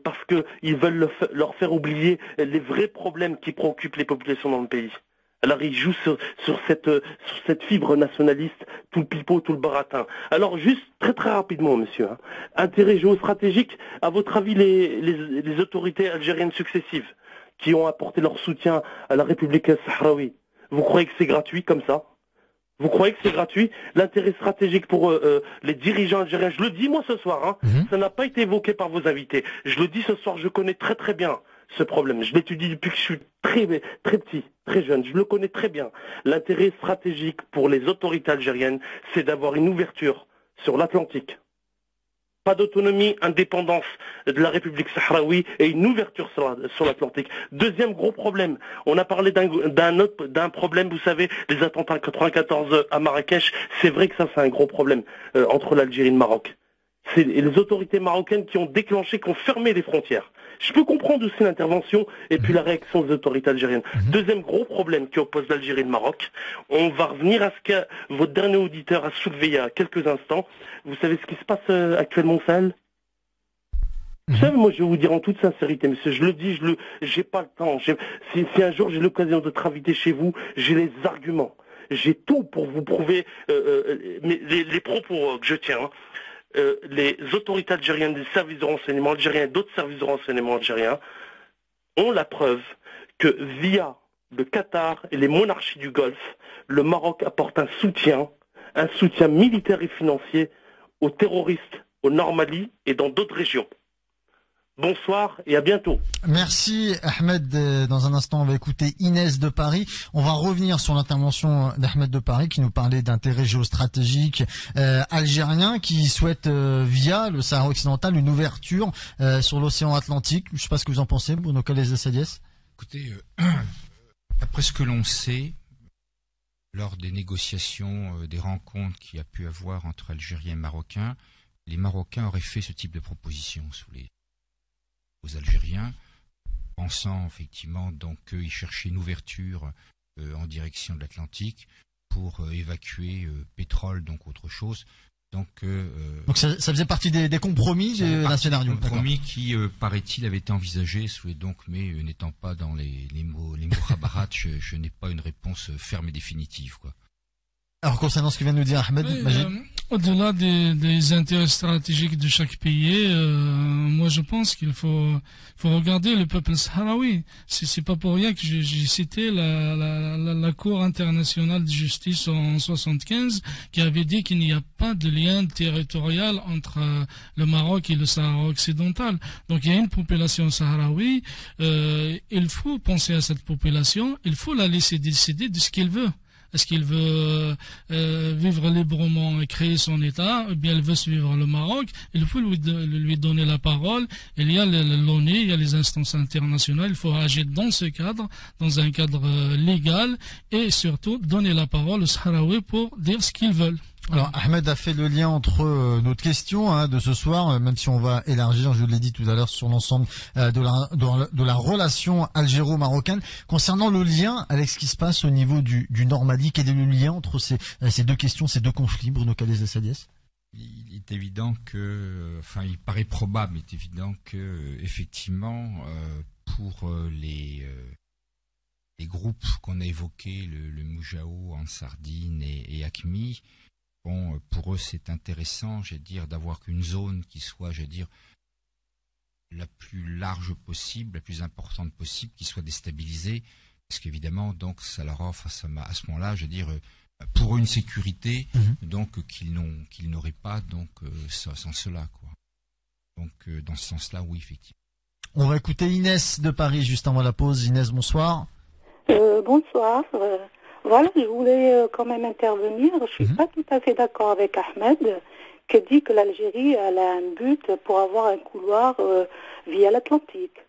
parce qu'ils veulent leur faire oublier les vrais problèmes qui préoccupent les populations dans le pays. Alors ils jouent sur cette fibre nationaliste, tout le pipeau, tout le baratin. Alors juste très très rapidement, monsieur, hein, intérêt géostratégique, à votre avis, les autorités algériennes successives qui ont apporté leur soutien à la République sahraoui, vous croyez que c'est gratuit comme ça? Vous croyez que c'est gratuit? L'intérêt stratégique pour les dirigeants algériens, je le dis moi ce soir, hein, ça n'a pas été évoqué par vos invités. Je le dis ce soir, je connais très très bien ce problème. Je l'étudie depuis que je suis très petit, très jeune. Je le connais très bien. L'intérêt stratégique pour les autorités algériennes, c'est d'avoir une ouverture sur l'Atlantique. Pas d'autonomie, indépendance de la République sahraoui et une ouverture sur l'Atlantique. Deuxième gros problème, on a parlé d'un problème, vous savez, les attentats 94 à Marrakech, c'est vrai que ça c'est un gros problème entre l'Algérie et le Maroc. C'est les autorités marocaines qui ont déclenché, qui ont fermé les frontières. Je peux comprendre aussi l'intervention et puis la réaction des autorités algériennes. Deuxième gros problème qui oppose l'Algérie et le Maroc, on va revenir à ce que votre dernier auditeur a soulevé il y a quelques instants. Vous savez ce qui se passe actuellement au Sahel? Vous savez, moi je vais vous dire en toute sincérité, monsieur, je le dis, j'ai pas le temps. Si un jour j'ai l'occasion de te inviter chez vous, j'ai les arguments. J'ai tout pour vous prouver les propos que je tiens. Hein. Les autorités algériennes, des services de renseignement algériens et d'autres services de renseignement algériens ont la preuve que via le Qatar et les monarchies du Golfe, le Maroc apporte un soutien militaire et financier aux terroristes au Nord Mali et dans d'autres régions. Bonsoir et à bientôt. Merci Ahmed. Dans un instant, on va écouter Inès de Paris. On va revenir sur l'intervention d'Ahmed de Paris qui nous parlait d'intérêt géostratégique algérien qui souhaite via le Sahara occidental une ouverture sur l'océan Atlantique. Je ne sais pas ce que vous en pensez, Bruno Calles-Sadiès. Écoutez, après ce que l'on sait, lors des négociations, des rencontres qu'il y a pu avoir entre Algériens et Marocains, les Marocains auraient fait ce type de proposition aux Algériens, pensant effectivement donc qu'ils cherchaient une ouverture en direction de l'Atlantique pour évacuer pétrole, donc autre chose. Donc ça faisait partie des compromis d'un scénario. Compromis qui, paraît-il, avait été envisagé. Mais n'étant pas dans les mots rabarat, je n'ai pas une réponse ferme et définitive, quoi. Alors concernant ce que vient de nous dire Ahmed, au-delà des intérêts stratégiques de chaque pays, moi je pense qu'il faut regarder le peuple sahraoui. C'est pas pour rien que j'ai cité la Cour internationale de justice en 75 qui avait dit qu'il n'y a pas de lien territorial entre le Maroc et le Sahara occidental. Donc il y a une population sahraoui, il faut penser à cette population, il faut la laisser décider de ce qu'elle veut. Est-ce qu'il veut vivre librement et créer son État, ou bien il veut suivre le Maroc? Il faut lui donner la parole. Il y a l'ONU, il y a les instances internationales. Il faut agir dans ce cadre, dans un cadre légal, et surtout donner la parole aux Sahraouis pour dire ce qu'ils veulent. Alors Ahmed a fait le lien entre notre question de ce soir, même si on va élargir, je l'ai dit tout à l'heure, sur l'ensemble de la relation algéro-marocaine. Concernant le lien avec ce qui se passe au niveau du Nord Mali, quel est le lien entre ces deux questions, ces deux conflits, Bruno Calles-Sadiès? Il est évident il paraît probable, il est évident que effectivement, pour les groupes qu'on a évoqués, le Moujao en Sardine et AQMI, bon, pour eux, c'est intéressant, d'avoir une zone qui soit, la plus large possible, la plus importante possible, qui soit déstabilisée, parce qu'évidemment, donc, ça leur offre à ce moment-là, pour une sécurité donc qu'ils n'auraient pas donc sans cela, quoi. Donc dans ce sens-là, oui, effectivement. On va écouter Inès de Paris juste avant la pause. Inès, bonsoir. Bonsoir. Voilà, je voulais quand même intervenir. Je suis pas tout à fait d'accord avec Ahmed qui dit que l'Algérie elle a un but pour avoir un couloir via l'Atlantique.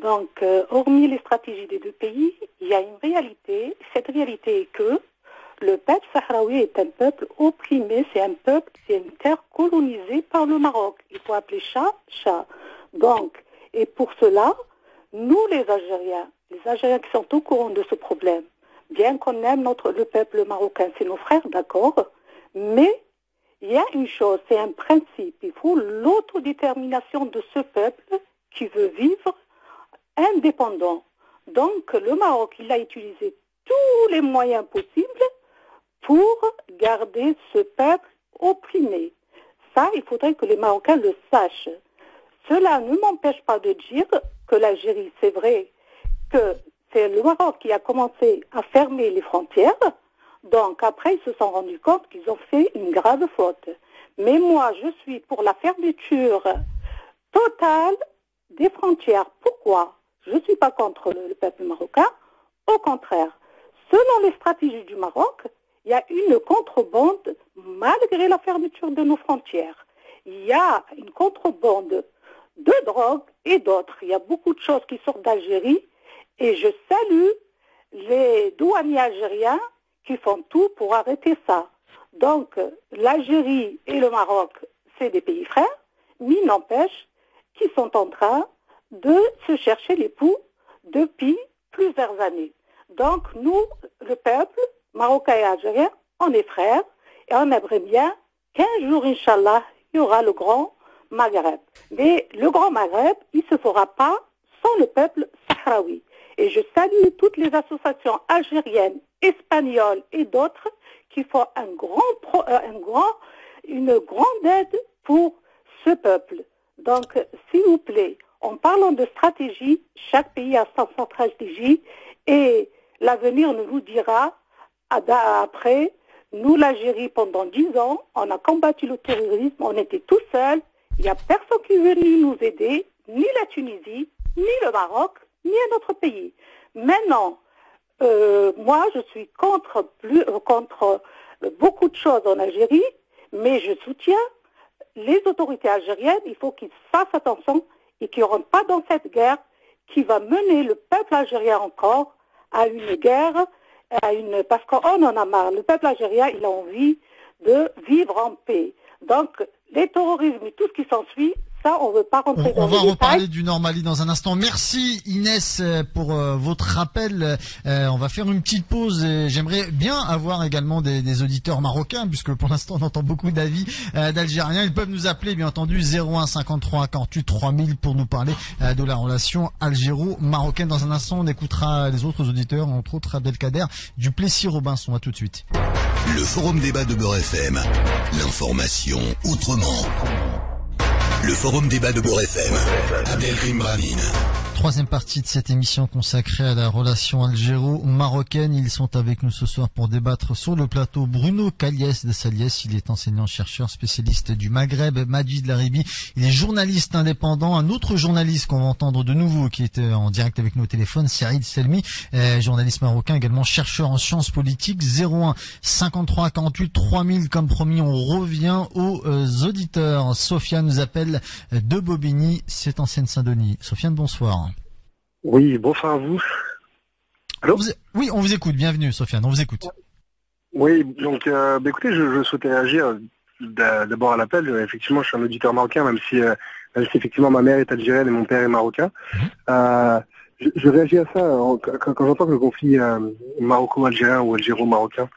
Donc, hormis les stratégies des deux pays, il y a une réalité. Cette réalité est que le peuple sahraoui est un peuple opprimé, c'est une terre colonisée par le Maroc. Il faut appeler chat, chat. Donc, et pour cela, nous les Algériens qui sont au courant de ce problème, bien qu'on aime le peuple marocain, c'est nos frères, d'accord, mais il y a une chose, c'est un principe, il faut l'autodétermination de ce peuple qui veut vivre indépendant. Donc le Maroc, il a utilisé tous les moyens possibles pour garder ce peuple opprimé. Ça, il faudrait que les Marocains le sachent. Cela ne m'empêche pas de dire que l'Algérie, c'est vrai que c'est le Maroc qui a commencé à fermer les frontières. Donc après, ils se sont rendus compte qu'ils ont fait une grave faute. Mais moi, je suis pour la fermeture totale des frontières. Pourquoi ? Je ne suis pas contre le peuple marocain. Au contraire, selon les stratégies du Maroc, il y a une contrebande malgré la fermeture de nos frontières. Il y a une contrebande de drogue et d'autres. Il y a beaucoup de choses qui sortent d'Algérie et je salue les douaniers algériens qui font tout pour arrêter ça. Donc, l'Algérie et le Maroc, c'est des pays frères, mais il n'empêche qu'ils sont en train de se chercher l'époux depuis plusieurs années. Donc, nous, le peuple marocain et algérien, on est frères et on aimerait bien qu'un jour, Inch'Allah, il y aura le grand Maghreb. Mais le grand Maghreb, il ne se fera pas sans le peuple sahraoui. Et je salue toutes les associations algériennes, espagnoles et d'autres qui font une grande aide pour ce peuple. Donc, s'il vous plaît, en parlant de stratégie, chaque pays a sa stratégie et l'avenir nous vous dira après. Nous, l'Algérie, pendant 10 ans, on a combattu le terrorisme, on était tout seuls. Il n'y a personne qui est venu nous aider, ni la Tunisie, ni le Maroc, ni un autre pays. Maintenant, moi, je suis contre beaucoup de choses en Algérie, mais je soutiens les autorités algériennes. Il faut qu'ils fassent attention et qu'ils ne rentrent pas dans cette guerre qui va mener le peuple algérien encore à une guerre, parce qu'on en a marre. Le peuple algérien, il a envie de vivre en paix. Donc, les terrorismes et tout ce qui s'ensuit, ça, on ne veut pas rentrer dans les détails. On va reparler du nord Mali dans un instant. Merci Inès pour votre rappel. On va faire une petite pause. J'aimerais bien avoir également des auditeurs marocains, puisque pour l'instant on entend beaucoup d'avis d'Algériens. Ils peuvent nous appeler, bien entendu, 01 53 48 3000 pour nous parler de la relation algéro-marocaine. Dans un instant, on écoutera les autres auditeurs, entre autres Abdelkader du Plessis-Robinson. À tout de suite. Le forum débat de Beurre FM. L'information autrement. Le forum débat de Beurre FM. Abdelkrim Bramine. Troisième partie de cette émission consacrée à la relation algéro-marocaine. Ils sont avec nous ce soir pour débattre sur le plateau. Bruno Caliès de Saliès, il est enseignant-chercheur spécialiste du Maghreb. Majid Laribi, il est journaliste indépendant. Un autre journaliste qu'on va entendre de nouveau qui est en direct avec nous au téléphone, Saïd Selmi, journaliste marocain, également chercheur en sciences politiques. 01 53 48 3000, comme promis, on revient aux auditeurs. Sofiane nous appelle de Bobigny, c'est en Seine-Saint-Denis. Sofiane, bonsoir. Oui, bonsoir à vous. Allô ? Oui, on vous écoute. Bienvenue, Sofiane, on vous écoute. Oui, donc, écoutez, je souhaitais réagir d'abord à l'appel. Effectivement, je suis un auditeur marocain, même si effectivement ma mère est algérienne et mon père est marocain. Je réagis à ça quand j'entends que le conflit maroco-algérien ou algéro-marocain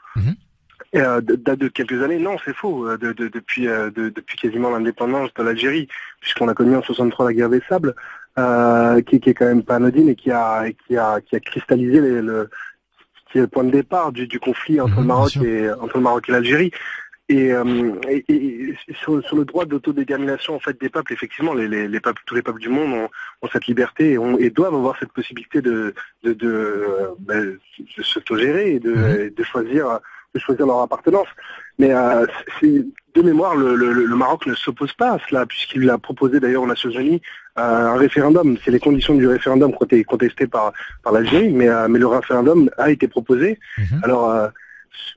date de quelques années. Non, c'est faux. Depuis quasiment l'indépendance de l'Algérie, puisqu'on a connu en 63 la guerre des Sables. Qui est quand même pas anodine et qui a cristallisé qui est le point de départ du conflit entre le Maroc et l'Algérie. Et sur le droit d'autodétermination en fait des peuples, effectivement, les peuples, tous les peuples du monde ont cette liberté et doivent avoir cette possibilité de s'autogérer et de choisir choisir leur appartenance. Mais de mémoire, le Maroc ne s'oppose pas à cela, puisqu'il a proposé d'ailleurs aux Nations Unies un référendum. C'est les conditions du référendum qui ont été contestées par l'Algérie, mais le référendum a été proposé. Alors,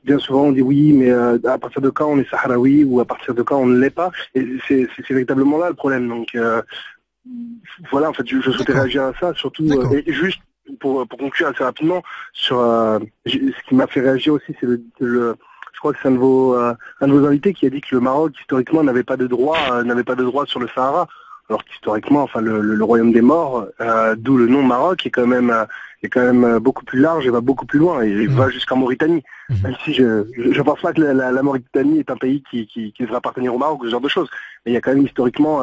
bien souvent on dit oui, mais à partir de quand on est sahraoui ou à partir de quand on ne l'est pas. Et c'est véritablement là le problème. Donc voilà, en fait, je souhaitais réagir à ça, surtout et juste pour conclure assez rapidement sur ce qui m'a fait réagir aussi, c'est je crois que c'est un de vos invités qui a dit que le Maroc historiquement n'avait pas de droit sur le Sahara, alors qu'historiquement, enfin le royaume des morts, d'où le nom Maroc, est quand même beaucoup plus large et va beaucoup plus loin et va jusqu'en Mauritanie. Même si je pense pas que la Mauritanie est un pays qui devrait appartenir au Maroc, ce genre de choses. Mais il y a quand même historiquement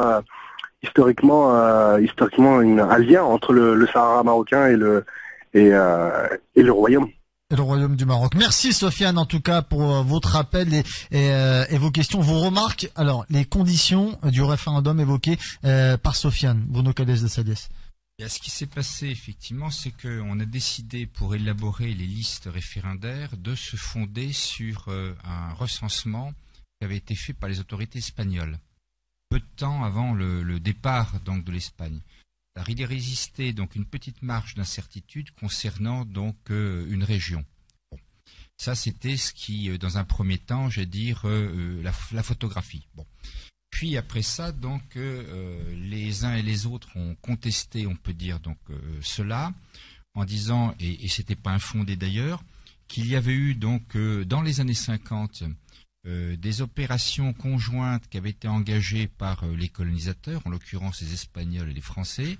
un lien entre le Sahara marocain et le royaume. Et le royaume du Maroc. Merci Sofiane en tout cas pour votre appel et vos questions, vos remarques. Alors, les conditions du référendum évoquées par Sofiane, Bruno Cadès de Sadiès. Et ce qui s'est passé effectivement, c'est qu'on a décidé pour élaborer les listes référendaires de se fonder sur un recensement qui avait été fait par les autorités espagnoles, peu de temps avant le départ donc de l'Espagne. Alors, il est résisté donc une petite marge d'incertitude concernant donc une région. Bon. Ça, c'était ce qui, dans un premier temps, je vais dire, la photographie. Bon. Puis après ça, donc, les uns et les autres ont contesté, on peut dire, donc cela, en disant, et c'était pas infondé d'ailleurs, qu'il y avait eu donc dans les années 50 des opérations conjointes qui avaient été engagées par les colonisateurs, en l'occurrence les Espagnols et les Français,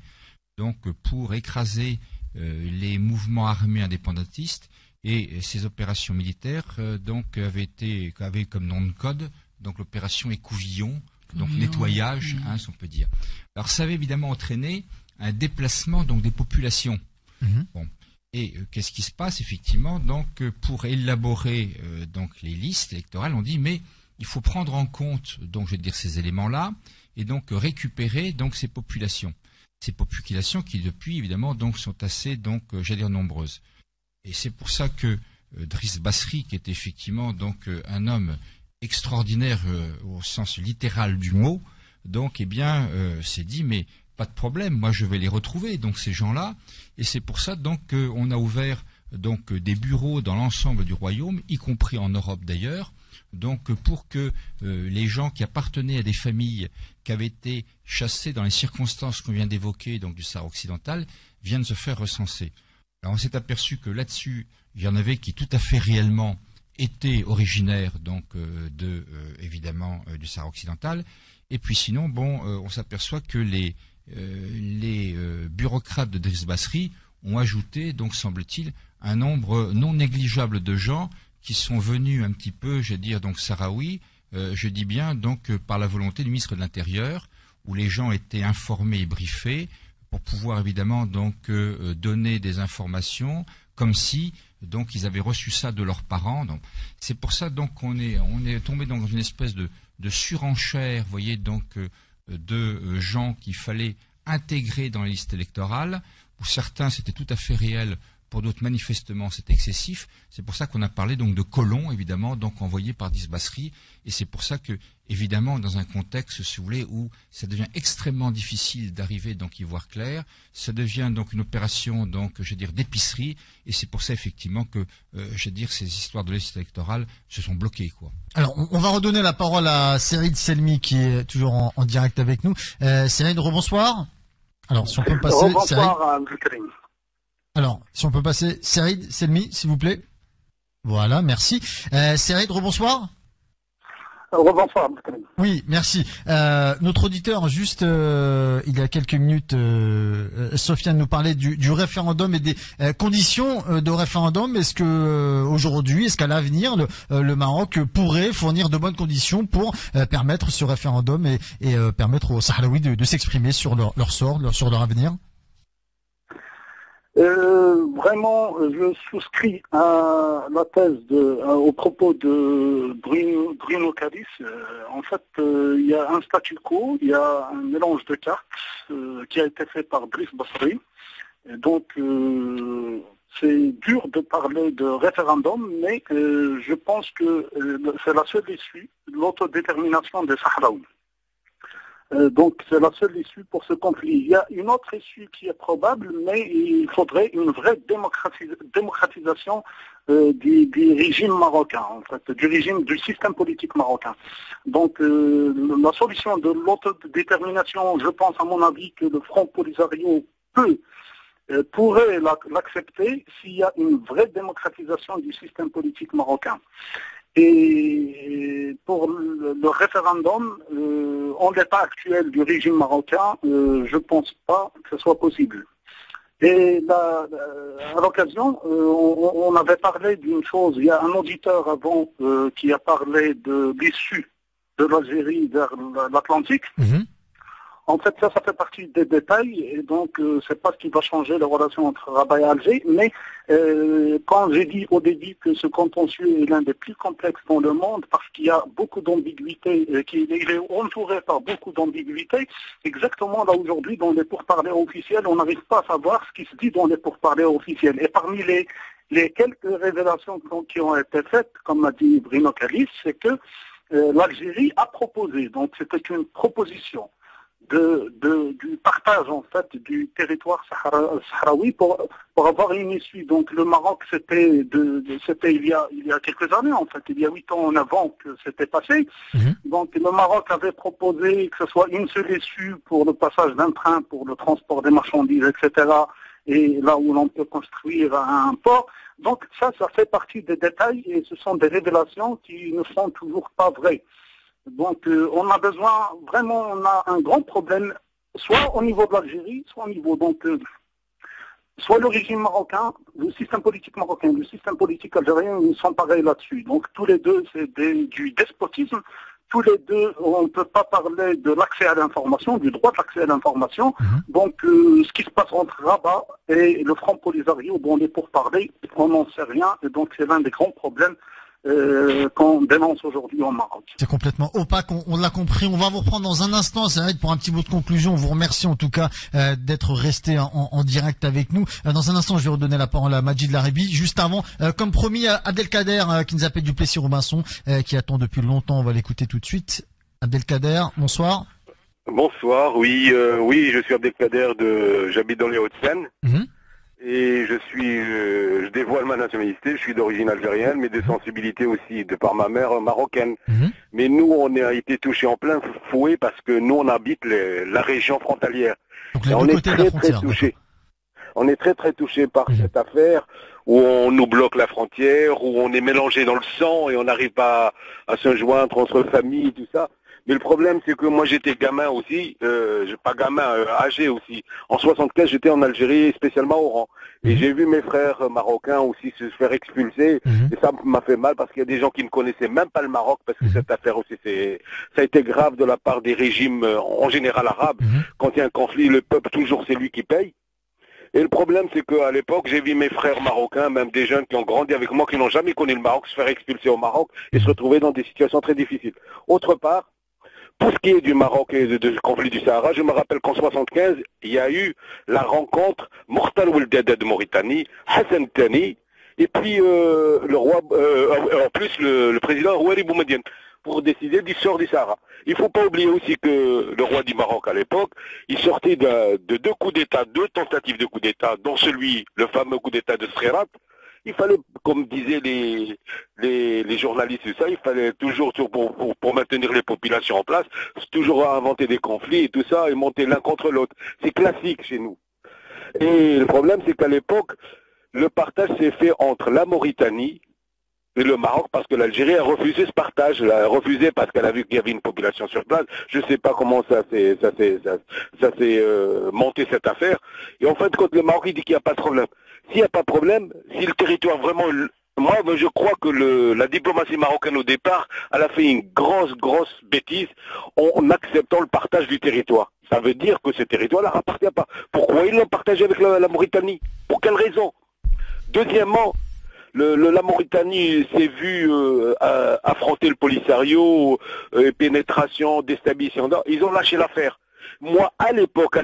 donc pour écraser les mouvements armés indépendantistes, et ces opérations militaires donc avaient comme nom de code donc l'opération Écouvillon, donc nettoyage, si on peut dire. Alors ça avait évidemment entraîné un déplacement donc des populations. Bon. Et qu'est-ce qui se passe effectivement donc pour élaborer donc les listes électorales, on dit mais il faut prendre en compte donc je vais dire ces éléments-là et donc récupérer donc ces populations qui depuis évidemment donc sont assez donc j'allais dire nombreuses. Et c'est pour ça que Driss Basri, qui était effectivement donc un homme extraordinaire au sens littéral du mot, donc s'est dit mais pas de problème, moi je vais les retrouver, donc ces gens-là, et c'est pour ça donc qu'on a ouvert donc des bureaux dans l'ensemble du royaume, y compris en Europe d'ailleurs, donc pour que les gens qui appartenaient à des familles qui avaient été chassées dans les circonstances qu'on vient d'évoquer, donc du Sahara occidental, viennent se faire recenser. Alors on s'est aperçu que là-dessus, il y en avait qui tout à fait réellement étaient originaires donc évidemment du Sahara occidental, et puis sinon on s'aperçoit que les bureaucrates de Driss Basri ont ajouté, donc semble-t-il, un nombre non négligeable de gens qui sont venus un petit peu, je vais dire, donc sahraouis, je dis bien, donc par la volonté du ministre de l'Intérieur, où les gens étaient informés et briefés pour pouvoir évidemment donc donner des informations comme si donc ils avaient reçu ça de leurs parents. Donc c'est pour ça donc qu'on est tombé dans une espèce de surenchère, vous voyez, donc de gens qu'il fallait intégrer dans les listes électorales. Pour certains, c'était tout à fait réel. Pour d'autres, manifestement, c'est excessif. C'est pour ça qu'on a parlé donc de colons, évidemment, donc envoyés par Driss Basri. Et c'est pour ça que, évidemment, dans un contexte, si vous voulez, où ça devient extrêmement difficile d'arriver donc y voir clair, ça devient donc une opération, donc, je veux dire, d'épicerie. Et c'est pour ça, effectivement, que, je veux dire, ces histoires de liste électorale se sont bloquées, quoi. Alors, on va redonner la parole à Serid Selmi, qui est toujours en direct avec nous. Serid, rebonsoir. Alors, si on peut passer... Rebonsoir, Karim. Alors, si on peut passer Serid Selmi, s'il vous plaît. Voilà, merci. Serid, rebonsoir. Rebonsoir. Oui, merci. Notre auditeur, juste il y a quelques minutes, Sofiane nous parlait du référendum et des conditions de référendum. Est-ce que aujourd'hui, est-ce qu'à l'avenir, le Maroc pourrait fournir de bonnes conditions pour permettre ce référendum et permettre aux Sahraouis de s'exprimer sur leur sort, sur leur avenir? Vraiment, je souscris à la thèse au propos de Bruno Cadès. En fait, il y a un statu quo, il y a un mélange de cartes qui a été fait par Driss Basri. Et donc, C'est dur de parler de référendum, mais je pense que c'est la seule issue, l'autodétermination des Sahraouis. Donc c'est la seule issue pour ce conflit. Il y a une autre issue qui est probable, mais il faudrait une vraie démocratisation du régime marocain, en fait, du système politique marocain. Donc la solution de l'autodétermination, je pense à mon avis que le Front Polisario pourrait l'accepter s'il y a une vraie démocratisation du système politique marocain. Et pour le référendum, en l'état actuel du régime marocain, je ne pense pas que ce soit possible. Et à l'occasion, on avait parlé d'une chose, il y a un auditeur avant qui a parlé de l'issue de l'Algérie vers l'Atlantique. En fait, ça fait partie des détails, et donc c'est pas ce qui va changer les relations entre Rabat et Alger, mais quand j'ai dit au début que ce contentieux est l'un des plus complexes dans le monde, parce qu'il y a beaucoup d'ambiguïté, qu'il est entouré par beaucoup d'ambiguïté, exactement là aujourd'hui, dans les pourparlers officiels, on n'arrive pas à savoir ce qui se dit dans les pourparlers officiels. Et parmi les quelques révélations qui ont été faites, comme l'a dit Bruno Kalis, c'est que l'Algérie a proposé, donc c'était une proposition, du partage en fait du territoire sahraoui pour avoir une issue. Donc le Maroc c'était il y a quelques années en fait, il y a 8 ans en avant que c'était passé. Donc le Maroc avait proposé que ce soit une seule issue pour le passage d'un train pour le transport des marchandises, etc. Et là où l'on peut construire un port. Donc ça fait partie des détails et ce sont des révélations qui ne sont toujours pas vraies. Donc on a besoin, vraiment, on a un grand problème, soit au niveau de l'Algérie, soit au niveau, soit le régime marocain, le système politique marocain, le système politique algérien, ils sont pareils là-dessus. Donc tous les deux, c'est du despotisme. Tous les deux, on ne peut pas parler de l'accès à l'information, du droit d'accès à l'information. Donc ce qui se passe entre Rabat et le Front Polisario, dont on est pour parler, on n'en sait rien. Et donc c'est l'un des grands problèmes qu'on dénonce aujourd'hui au Maroc. C'est complètement opaque, on l'a compris. On va vous reprendre dans un instant, ça va être pour un petit mot de conclusion. On vous remercie en tout cas d'être resté en direct avec nous. Dans un instant, je vais redonner la parole à Majid Laribi. Juste avant, comme promis, Abdelkader qui nous appelle du Plessis-Robinson, qui attend depuis longtemps. On va l'écouter tout de suite. Abdelkader, bonsoir. Bonsoir, oui, je suis Abdelkader, j'habite dans les Hauts-de-Seine. Et je dévoile ma nationalité, je suis d'origine algérienne, mais de sensibilité aussi, de par ma mère marocaine. Mais nous, on a été touchés en plein fouet parce que nous, on habite la région frontalière. Et on est très touchés. On est très touchés par cette affaire où on nous bloque la frontière, où on est mélangé dans le sang et on n'arrive pas à se joindre entre familles, tout ça. Mais le problème, c'est que moi, j'étais gamin aussi, pas gamin, âgé aussi. En 75, j'étais en Algérie, spécialement au Oran. Et j'ai vu mes frères marocains aussi se faire expulser. Et ça m'a fait mal parce qu'il y a des gens qui ne connaissaient même pas le Maroc, parce que cette affaire aussi, ça a été grave de la part des régimes, en général arabes. Quand il y a un conflit, le peuple, toujours, c'est lui qui paye. Et le problème, c'est qu'à l'époque, j'ai vu mes frères marocains, même des jeunes qui ont grandi avec moi, qui n'ont jamais connu le Maroc, se faire expulser au Maroc et se retrouver dans des situations très difficiles. Autre part, pour ce qui est du Maroc et du conflit du Sahara, je me rappelle qu'en 75, il y a eu la rencontre Mortal Oueldada de Mauritanie, Hassan Tani, et puis le roi, en plus le président Houari Boumediene, pour décider du sort du Sahara. Il ne faut pas oublier aussi que le roi du Maroc à l'époque, il sortait de 2 coups d'État, 2 tentatives de coups d'État, dont le fameux coup d'État de Srerat. Il fallait, comme disaient les journalistes, tout ça, il fallait toujours, pour maintenir les populations en place, toujours inventer des conflits et tout ça, et monter l'un contre l'autre. C'est classique chez nous. Et le problème, c'est qu'à l'époque, le partage s'est fait entre la Mauritanie et le Maroc, parce que l'Algérie a refusé ce partage, elle a refusé parce qu'elle a vu qu'il y avait une population sur place. Je ne sais pas comment ça s'est monté cette affaire. Et en fait, quand le Maroc il dit qu'il n'y a pas de problème, s'il n'y a pas de problème, si le territoire vraiment... Moi, je crois que la diplomatie marocaine au départ, elle a fait une grosse bêtise en acceptant le partage du territoire. Ça veut dire que ce territoire ne leur appartient pas. Pourquoi ils l'ont partagé avec la Mauritanie? Pour quelle raison? Deuxièmement, la Mauritanie s'est vue affronter le Polisario, pénétration, déstabilisation. Ils ont lâché l'affaire. Moi, à l'époque,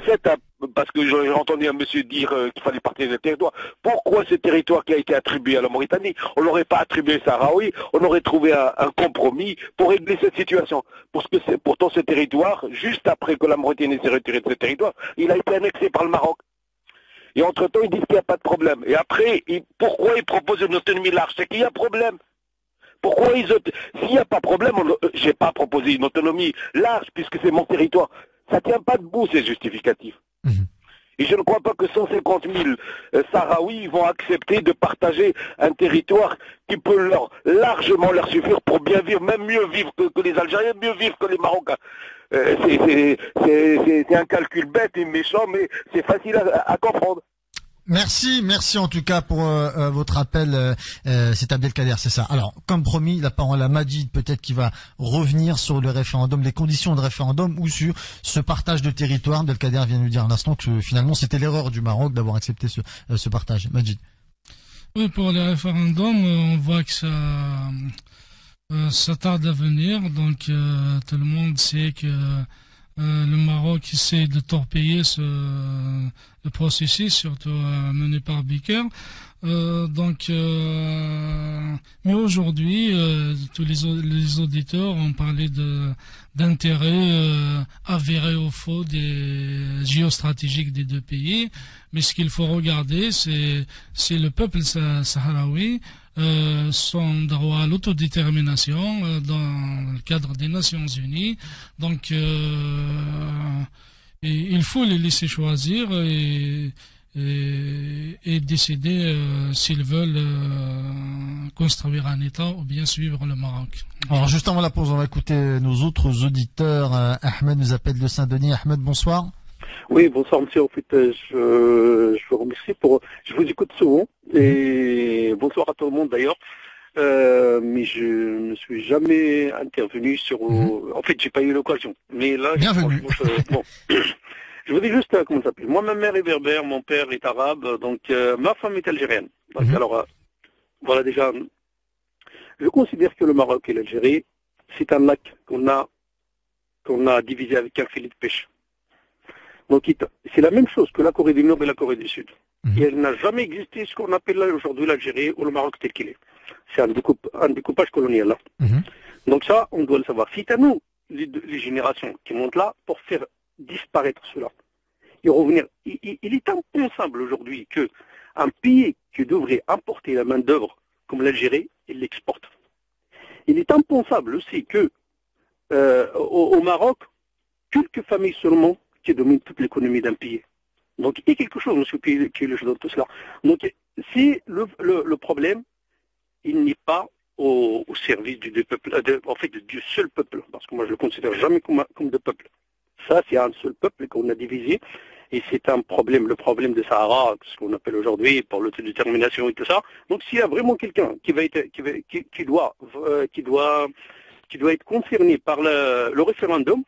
parce que j'ai entendu un monsieur dire qu'il fallait partir des territoires, pourquoi ce territoire qui a été attribué à la Mauritanie, on l'aurait pas attribué à Sahraoui, on aurait trouvé un compromis pour régler cette situation. Parce que c'est pourtant ce territoire, juste après que la Mauritanie s'est retirée de ce territoire, il a été annexé par le Maroc. Et entre-temps, ils disent qu'il n'y a pas de problème. Et après, pourquoi ils proposent une autonomie large? C'est qu'il y a problème. Pourquoi s'il n'y a pas de problème, j'ai pas proposé une autonomie large puisque c'est mon territoire. Ça tient pas debout, ces justificatifs. Et je ne crois pas que 150 000 Sahraouis vont accepter de partager un territoire qui peut largement leur suffire pour bien vivre, même mieux vivre que les Algériens, mieux vivre que les Marocains. C'est un calcul bête et méchant, mais c'est facile à comprendre. Merci en tout cas pour votre appel. C'est Abdelkader, c'est ça. Alors, comme promis, la parole à Majid, peut-être qui va revenir sur le référendum, les conditions de référendum ou sur ce partage de territoire. Abdelkader vient nous dire à l'instant que finalement c'était l'erreur du Maroc d'avoir accepté ce partage. Majid. Oui, pour le référendum, on voit que ça tarde à venir. Donc tout le monde sait que le Maroc essaie de torpiller le processus, surtout mené par Becker. Mais aujourd'hui, tous les auditeurs ont parlé d'intérêts avérés ou faux des géostratégiques des deux pays. Mais ce qu'il faut regarder, c'est le peuple sahraoui, son droit à l'autodétermination dans le cadre des Nations Unies. Donc, il faut les laisser choisir et décider s'ils veulent construire un État ou bien suivre le Maroc. Alors juste avant la pause, on va écouter nos autres auditeurs. Ahmed nous appelle de Saint-Denis. Ahmed, bonsoir. Oui, bonsoir monsieur. En fait, je vous remercie je vous écoute souvent et bonsoir à tout le monde d'ailleurs. Mais je ne suis jamais intervenu sur. En fait, j'ai pas eu l'occasion. Mais là, bienvenue. Bon. Je vous dis juste comment ça s'appelle. Moi, ma mère est berbère, mon père est arabe, donc ma femme est algérienne. Donc, alors, voilà déjà, je considère que le Maroc et l'Algérie, c'est un lac qu'on a divisé avec un filet de pêche. Donc, c'est la même chose que la Corée du Nord et la Corée du Sud. Et elle n'a jamais existé ce qu'on appelle aujourd'hui l'Algérie ou le Maroc tel qu'il est. C'est un découpage colonial. Là. Donc ça, on doit le savoir. C'est à nous, les générations qui montent là, pour faire disparaître cela et revenir. Il est impensable aujourd'hui qu'un pays qui devrait importer la main-d'œuvre comme l'Algérie, il l'exporte. Il est impensable aussi que au Maroc, quelques familles seulement qui dominent toute l'économie d'un pays. Donc il y a quelque chose, monsieur, qui est le jeu dans tout cela. Donc si le problème, il n'est pas au service du peuple, en fait du seul peuple, parce que moi je le considère jamais comme de peuple. Ça, c'est un seul peuple qu'on a divisé, et c'est un problème, le problème de Sahara, ce qu'on appelle aujourd'hui pour l'autodétermination et tout ça. Donc, s'il y a vraiment quelqu'un qui doit être concerné par le référendum,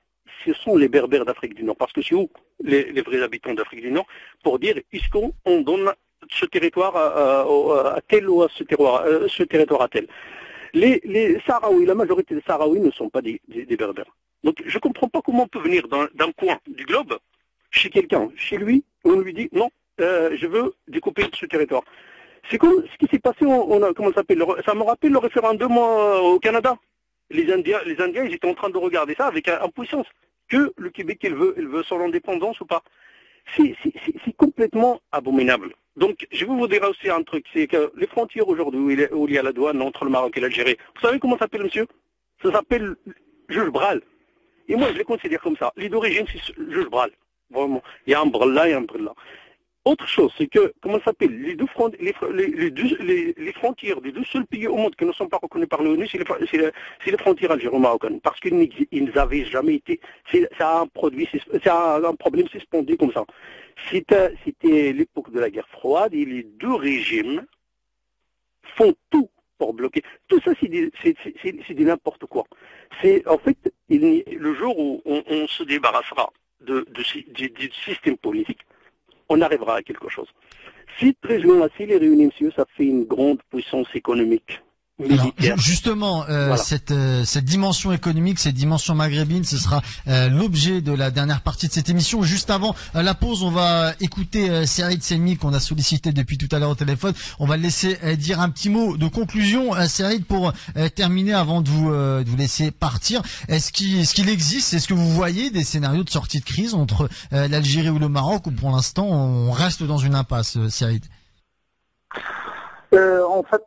ce sont les Berbères d'Afrique du Nord, parce que c'est où les vrais habitants d'Afrique du Nord, pour dire est-ce qu'on donne ce territoire à tel ou à ce territoire à tel. Les Sahraouis, la majorité des Sahraouis ne sont pas des Berbères. Donc je ne comprends pas comment on peut venir d'un coin du globe, chez quelqu'un, chez lui, on lui dit non, je veux découper ce territoire. C'est comme ce qui s'est passé, comment ça s'appelle, ça me rappelle le référendum au Canada. Les Indiens, ils étaient en train de regarder ça avec impuissance. Que le Québec, il veut son indépendance ou pas. C'est complètement abominable. Donc, je vais vous dire aussi un truc, c'est que les frontières aujourd'hui où il y a la douane entre le Maroc et l'Algérie, vous savez comment ça s'appelle, monsieur? Ça s'appelle Jules Bral. Et moi, je les considère comme ça. Les d'origine, c'est Jules Bral. Vraiment. Il y a un bral là et un bral là. Autre chose, c'est que, comment ça s'appelle, les frontières des deux seuls pays au monde qui ne sont pas reconnus par l'ONU, c'est les frontières algéro-marocaines. Parce qu'ils n'avaient jamais été, c'est un problème suspendu comme ça. C'était l'époque de la guerre froide et les deux régimes font tout pour bloquer. Tout ça, c'est du n'importe quoi. En fait, le jour où on se débarrassera du système politique, on arrivera à quelque chose. Cette région-là, s'il est réuni, monsieur, ça fait une grande puissance économique. militaire. Alors, justement, Voilà. cette dimension économique, cette dimension maghrébine, ce sera l'objet de la dernière partie de cette émission. Juste avant la pause, on va écouter Saïd Selmi qu'on a sollicité depuis tout à l'heure au téléphone. On va le laisser dire un petit mot de conclusion, Saïd, pour terminer avant de vous laisser partir. Est-ce qu'il existe, est-ce que vous voyez des scénarios de sortie de crise entre l'Algérie ou le Maroc, ou pour l'instant on reste dans une impasse, Saïd? En fait,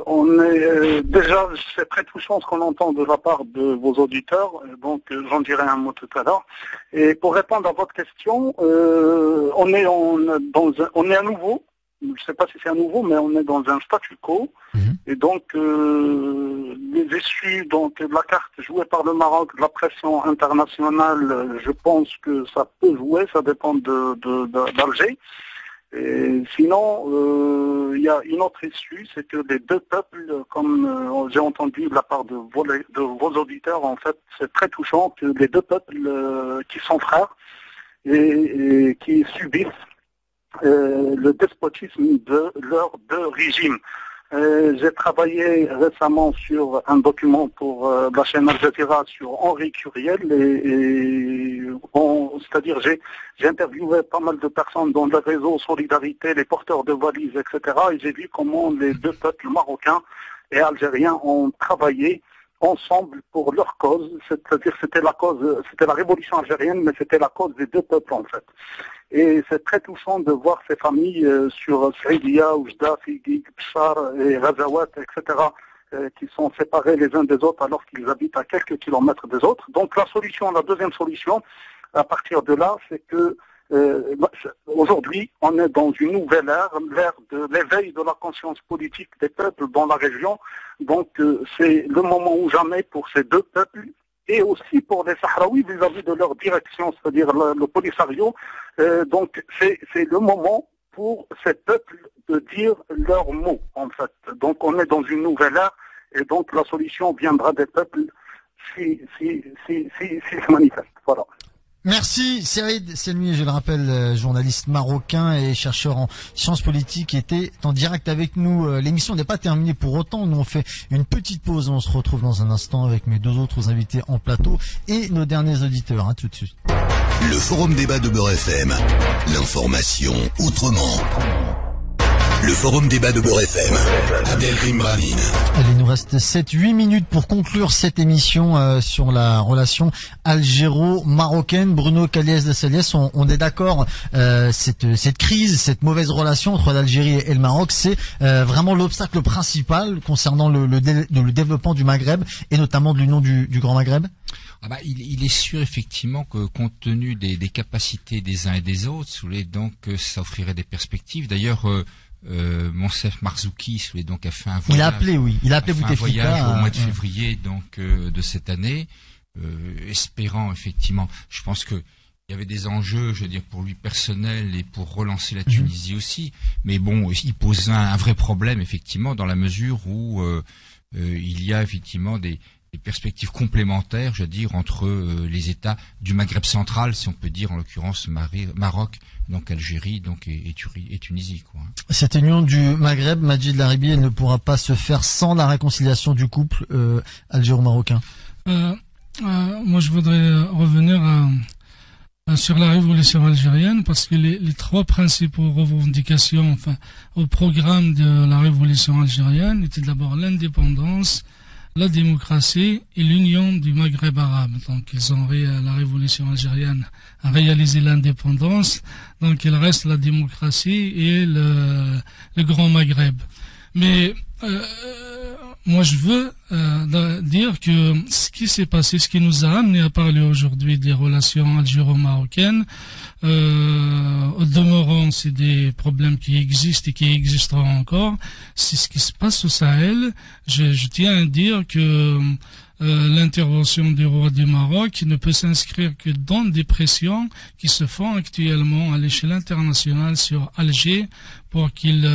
on est déjà, c'est très touchant ce qu'on entend de la part de vos auditeurs, donc j'en dirai un mot tout à l'heure. Et pour répondre à votre question, on est à nouveau, je ne sais pas si c'est à nouveau, mais on est dans un statu quo. Et donc, les issues donc, de la carte jouée par le Maroc, de la pression internationale, je pense que ça peut jouer, ça dépend d'Alger. Et sinon, il y a une autre issue, c'est que les deux peuples, comme j'ai entendu de la part de vos auditeurs, en fait, c'est très touchant que les deux peuples qui sont frères et qui subissent le despotisme de leurs deux régimes. J'ai travaillé récemment sur un document pour la chaîne Al Jazeera sur Henri Curiel c'est-à-dire j'ai interviewé pas mal de personnes dans le réseau Solidarité, les porteurs de valises, etc. Et j'ai vu comment les deux peuples marocains et algériens ont travaillé ensemble pour leur cause, c'est-à-dire c'était la révolution algérienne, mais c'était la cause des deux peuples en fait. Et c'est très touchant de voir ces familles sur Saïdia, Oujda, Figuig, Bchar et Ghazawat, etc., qui sont séparés les uns des autres alors qu'ils habitent à quelques kilomètres des autres. Donc la deuxième solution, à partir de là, c'est que aujourd'hui, on est dans une nouvelle ère, l'ère de l'éveil de la conscience politique des peuples dans la région. Donc c'est le moment ou jamais pour ces deux peuples et aussi pour les Sahraouis vis-à-vis de leur direction, c'est-à-dire le Polisario. Donc c'est le moment pour ces peuples de dire leurs mots, en fait. Donc on est dans une nouvelle ère et donc la solution viendra des peuples si se manifeste. Voilà. Merci Saïd Selmi, je le rappelle, journaliste marocain et chercheur en sciences politiques, qui était en direct avec nous. L'émission n'est pas terminée pour autant, nous on fait une petite pause, on se retrouve dans un instant avec mes deux autres invités en plateau et nos derniers auditeurs, tout de suite. Le forum débat de Beurre FM, l'information autrement. Le forum débat de Beurre FM, Abdelkrim Branine. Allez, il nous reste 7-8 minutes pour conclure cette émission sur la relation algéro-marocaine. Bruno Caliès de Caliès, on est d'accord, cette crise, cette mauvaise relation entre l'Algérie et le Maroc, c'est vraiment l'obstacle principal concernant le développement du Maghreb et notamment de l'Union du Grand Maghreb? Il est sûr effectivement que compte tenu des capacités des uns et des autres, donc ça offrirait des perspectives. D'ailleurs, Monsef Marzouki donc a fait un voyage. Il a appelé Bouteflika au mois de février de cette année, espérant effectivement. Je pense que il y avait des enjeux, je veux dire, pour lui personnel et pour relancer la Tunisie aussi. Mais bon, il pose un vrai problème effectivement dans la mesure où il y a effectivement des perspectives complémentaires, je veux dire, entre les États du Maghreb central, si on peut dire, en l'occurrence Maroc, donc Algérie, donc et Tunisie, quoi. Cette union du Maghreb, Majid Laribi, elle ne pourra pas se faire sans la réconciliation du couple algéro-marocain. Moi, je voudrais revenir sur la révolution algérienne, parce que les trois principaux revendications, au programme de la révolution algérienne, étaient d'abord l'indépendance, la démocratie et l'union du Maghreb arabe. Donc, la révolution algérienne a réalisé l'indépendance, donc il reste la démocratie et le Grand Maghreb. Mais moi, je veux dire que ce qui s'est passé, ce qui nous a amené à parler aujourd'hui des relations algéro-marocaines, au demeurant, c'est des problèmes qui existent et qui existeront encore. C'est ce qui se passe au Sahel. Je tiens à dire que l'intervention du roi du Maroc ne peut s'inscrire que dans des pressions qui se font actuellement à l'échelle internationale sur Alger pour qu'il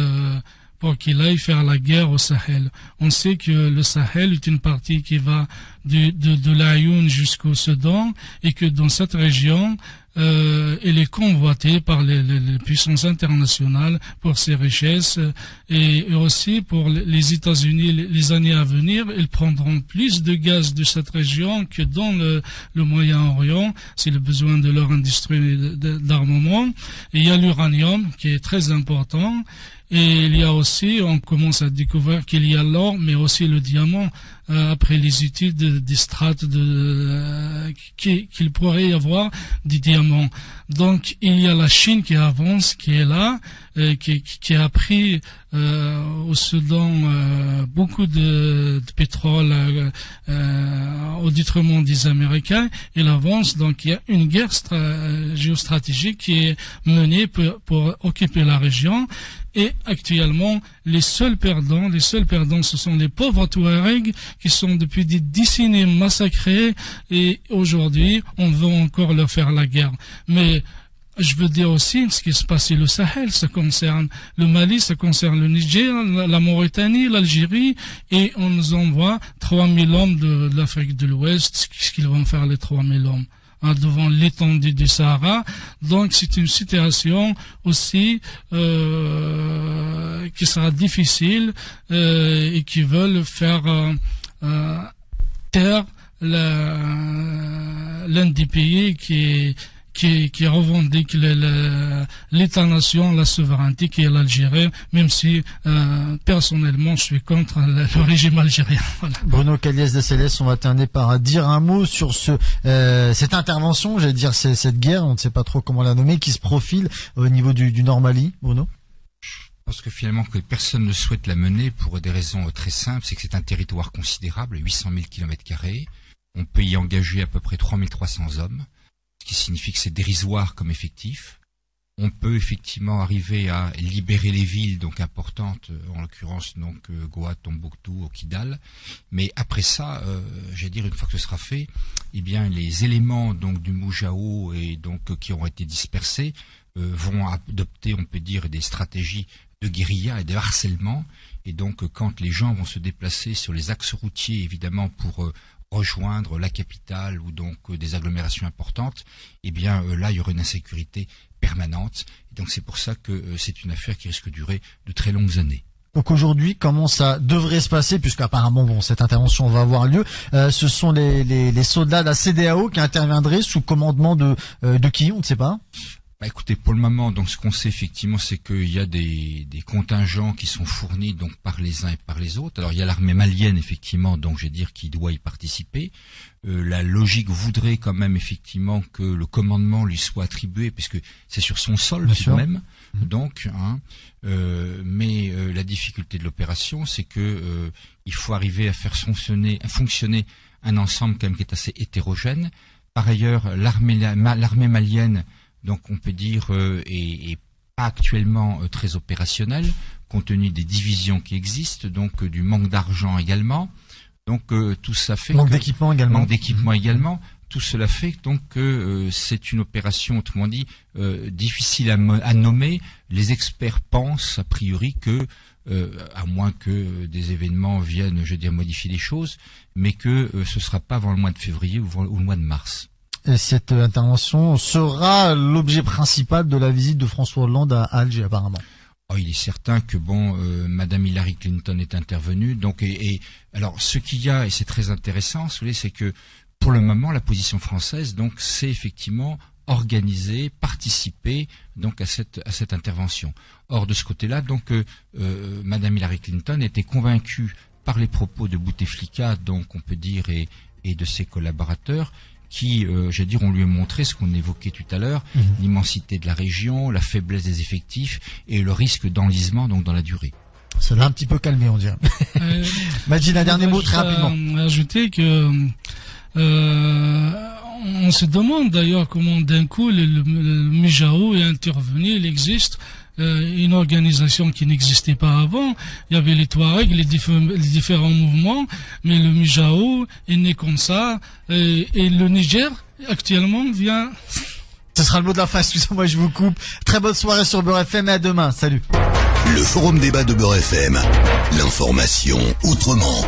aille faire la guerre au Sahel. On sait que le Sahel est une partie qui va de l'Aïoun jusqu'au Soudan et que dans cette région, elle est convoitée par les puissances internationales pour ses richesses et aussi pour les États-Unis. Les années à venir, ils prendront plus de gaz de cette région que dans le Moyen-Orient. C'est le besoin de leur industrie d'armement. Et il y a l'uranium qui est très important. Et il y a aussi, on commence à découvrir qu'il y a l'or, mais aussi le diamant, après les études des strates qu'il pourrait y avoir des diamants. Donc, il y a la Chine qui avance, qui est là, qui a pris au Soudan beaucoup de pétrole au détriment des Américains. Il avance, donc il y a une guerre géostratégique qui est menée pour occuper la région. Et actuellement, les seuls perdants, ce sont les pauvres Touaregs qui sont depuis des décennies massacrés et aujourd'hui, on veut encore leur faire la guerre. Mais je veux dire aussi, ce qui se passe au Sahel, ça concerne le Mali, ça concerne le Niger, la Mauritanie, l'Algérie, et on nous envoie 3000 hommes de l'Afrique de l'Ouest. Qu'est-ce qu'ils vont faire les 3000 hommes? Devant l'étendue du Sahara. Donc c'est une situation aussi qui sera difficile et qui veulent faire taire l'un des pays qui revendique l'État-nation, la souveraineté, qui est l'Algérie, même si personnellement je suis contre le régime algérien. Voilà. Bruno Caliès de Céleste, on va terminer par dire un mot sur cette intervention, j'allais dire cette guerre, on ne sait pas trop comment la nommer, qui se profile au niveau du Nord Mali. Bruno? Je pense que finalement que personne ne souhaite la mener pour des raisons très simples, c'est que c'est un territoire considérable, 800 000 km². On peut y engager à peu près 3300 hommes. Ce qui signifie que c'est dérisoire comme effectif. On peut effectivement arriver à libérer les villes donc importantes, en l'occurrence donc Goa, Tombouctou, Kidal. Mais après ça, j'allais dire une fois que ce sera fait, eh bien les éléments donc du Moujao et donc qui ont été dispersés vont adopter, on peut dire, des stratégies de guérilla et de harcèlement. Et donc quand les gens vont se déplacer sur les axes routiers, évidemment pour rejoindre la capitale ou donc des agglomérations importantes, eh bien là il y aura une insécurité permanente. Et donc c'est pour ça que c'est une affaire qui risque de durer de très longues années. Donc aujourd'hui, comment ça devrait se passer, puisqu'apparemment cette intervention va avoir lieu, ce sont les soldats de la CEDEAO qui interviendraient sous commandement de qui, on ne sait pas? Écoutez, pour le moment, donc ce qu'on sait effectivement, c'est qu'il y a des contingents qui sont fournis donc par les uns et par les autres. Alors il y a l'armée malienne effectivement, donc je vais dire qui doit y participer. La logique voudrait quand même effectivement que le commandement lui soit attribué, puisque c'est sur son sol tout de même. Donc, mais la difficulté de l'opération, c'est que il faut arriver à faire fonctionner un ensemble quand même qui est assez hétérogène. Par ailleurs, l'armée malienne, donc on peut dire, est pas actuellement très opérationnelle, compte tenu des divisions qui existent, donc du manque d'argent également. Donc tout ça fait manque d'équipement également. Tout cela fait donc que c'est une opération, autrement dit, difficile à nommer. Les experts pensent a priori que, à moins que des événements viennent, je veux dire, modifier les choses, mais que ce sera pas avant le mois de février ou le mois de mars. Et cette intervention sera l'objet principal de la visite de François Hollande à Alger, apparemment. Oh, il est certain que Madame Hillary Clinton est intervenue. Donc, alors, ce qu'il y a, et c'est très intéressant, vous voyez, c'est que pour le moment, la position française, donc, c'est effectivement organiser, participer, donc, à cette intervention. Or, de ce côté-là, donc, Madame Hillary Clinton était convaincue par les propos de Bouteflika, donc, on peut dire, et de ses collaborateurs, qui, j'allais dire, on lui a montré ce qu'on évoquait tout à l'heure, l'immensité de la région, la faiblesse des effectifs et le risque d'enlisement donc dans la durée. Ça l'a un petit peu calmé, on dirait. Majid, un dernier mot très rapidement. Ajouter que on se demande d'ailleurs comment d'un coup le Moujao est intervenu. Il existe une organisation qui n'existait pas avant. Il y avait les Touaregs, les différents mouvements, mais le Moujao est né comme ça. Et le Niger, actuellement, vient... Ce sera le mot de la fin, excusez-moi, je vous coupe. Très bonne soirée sur Beurre FM et à demain. Salut. Le forum débat de Beurre FM. L'information autrement.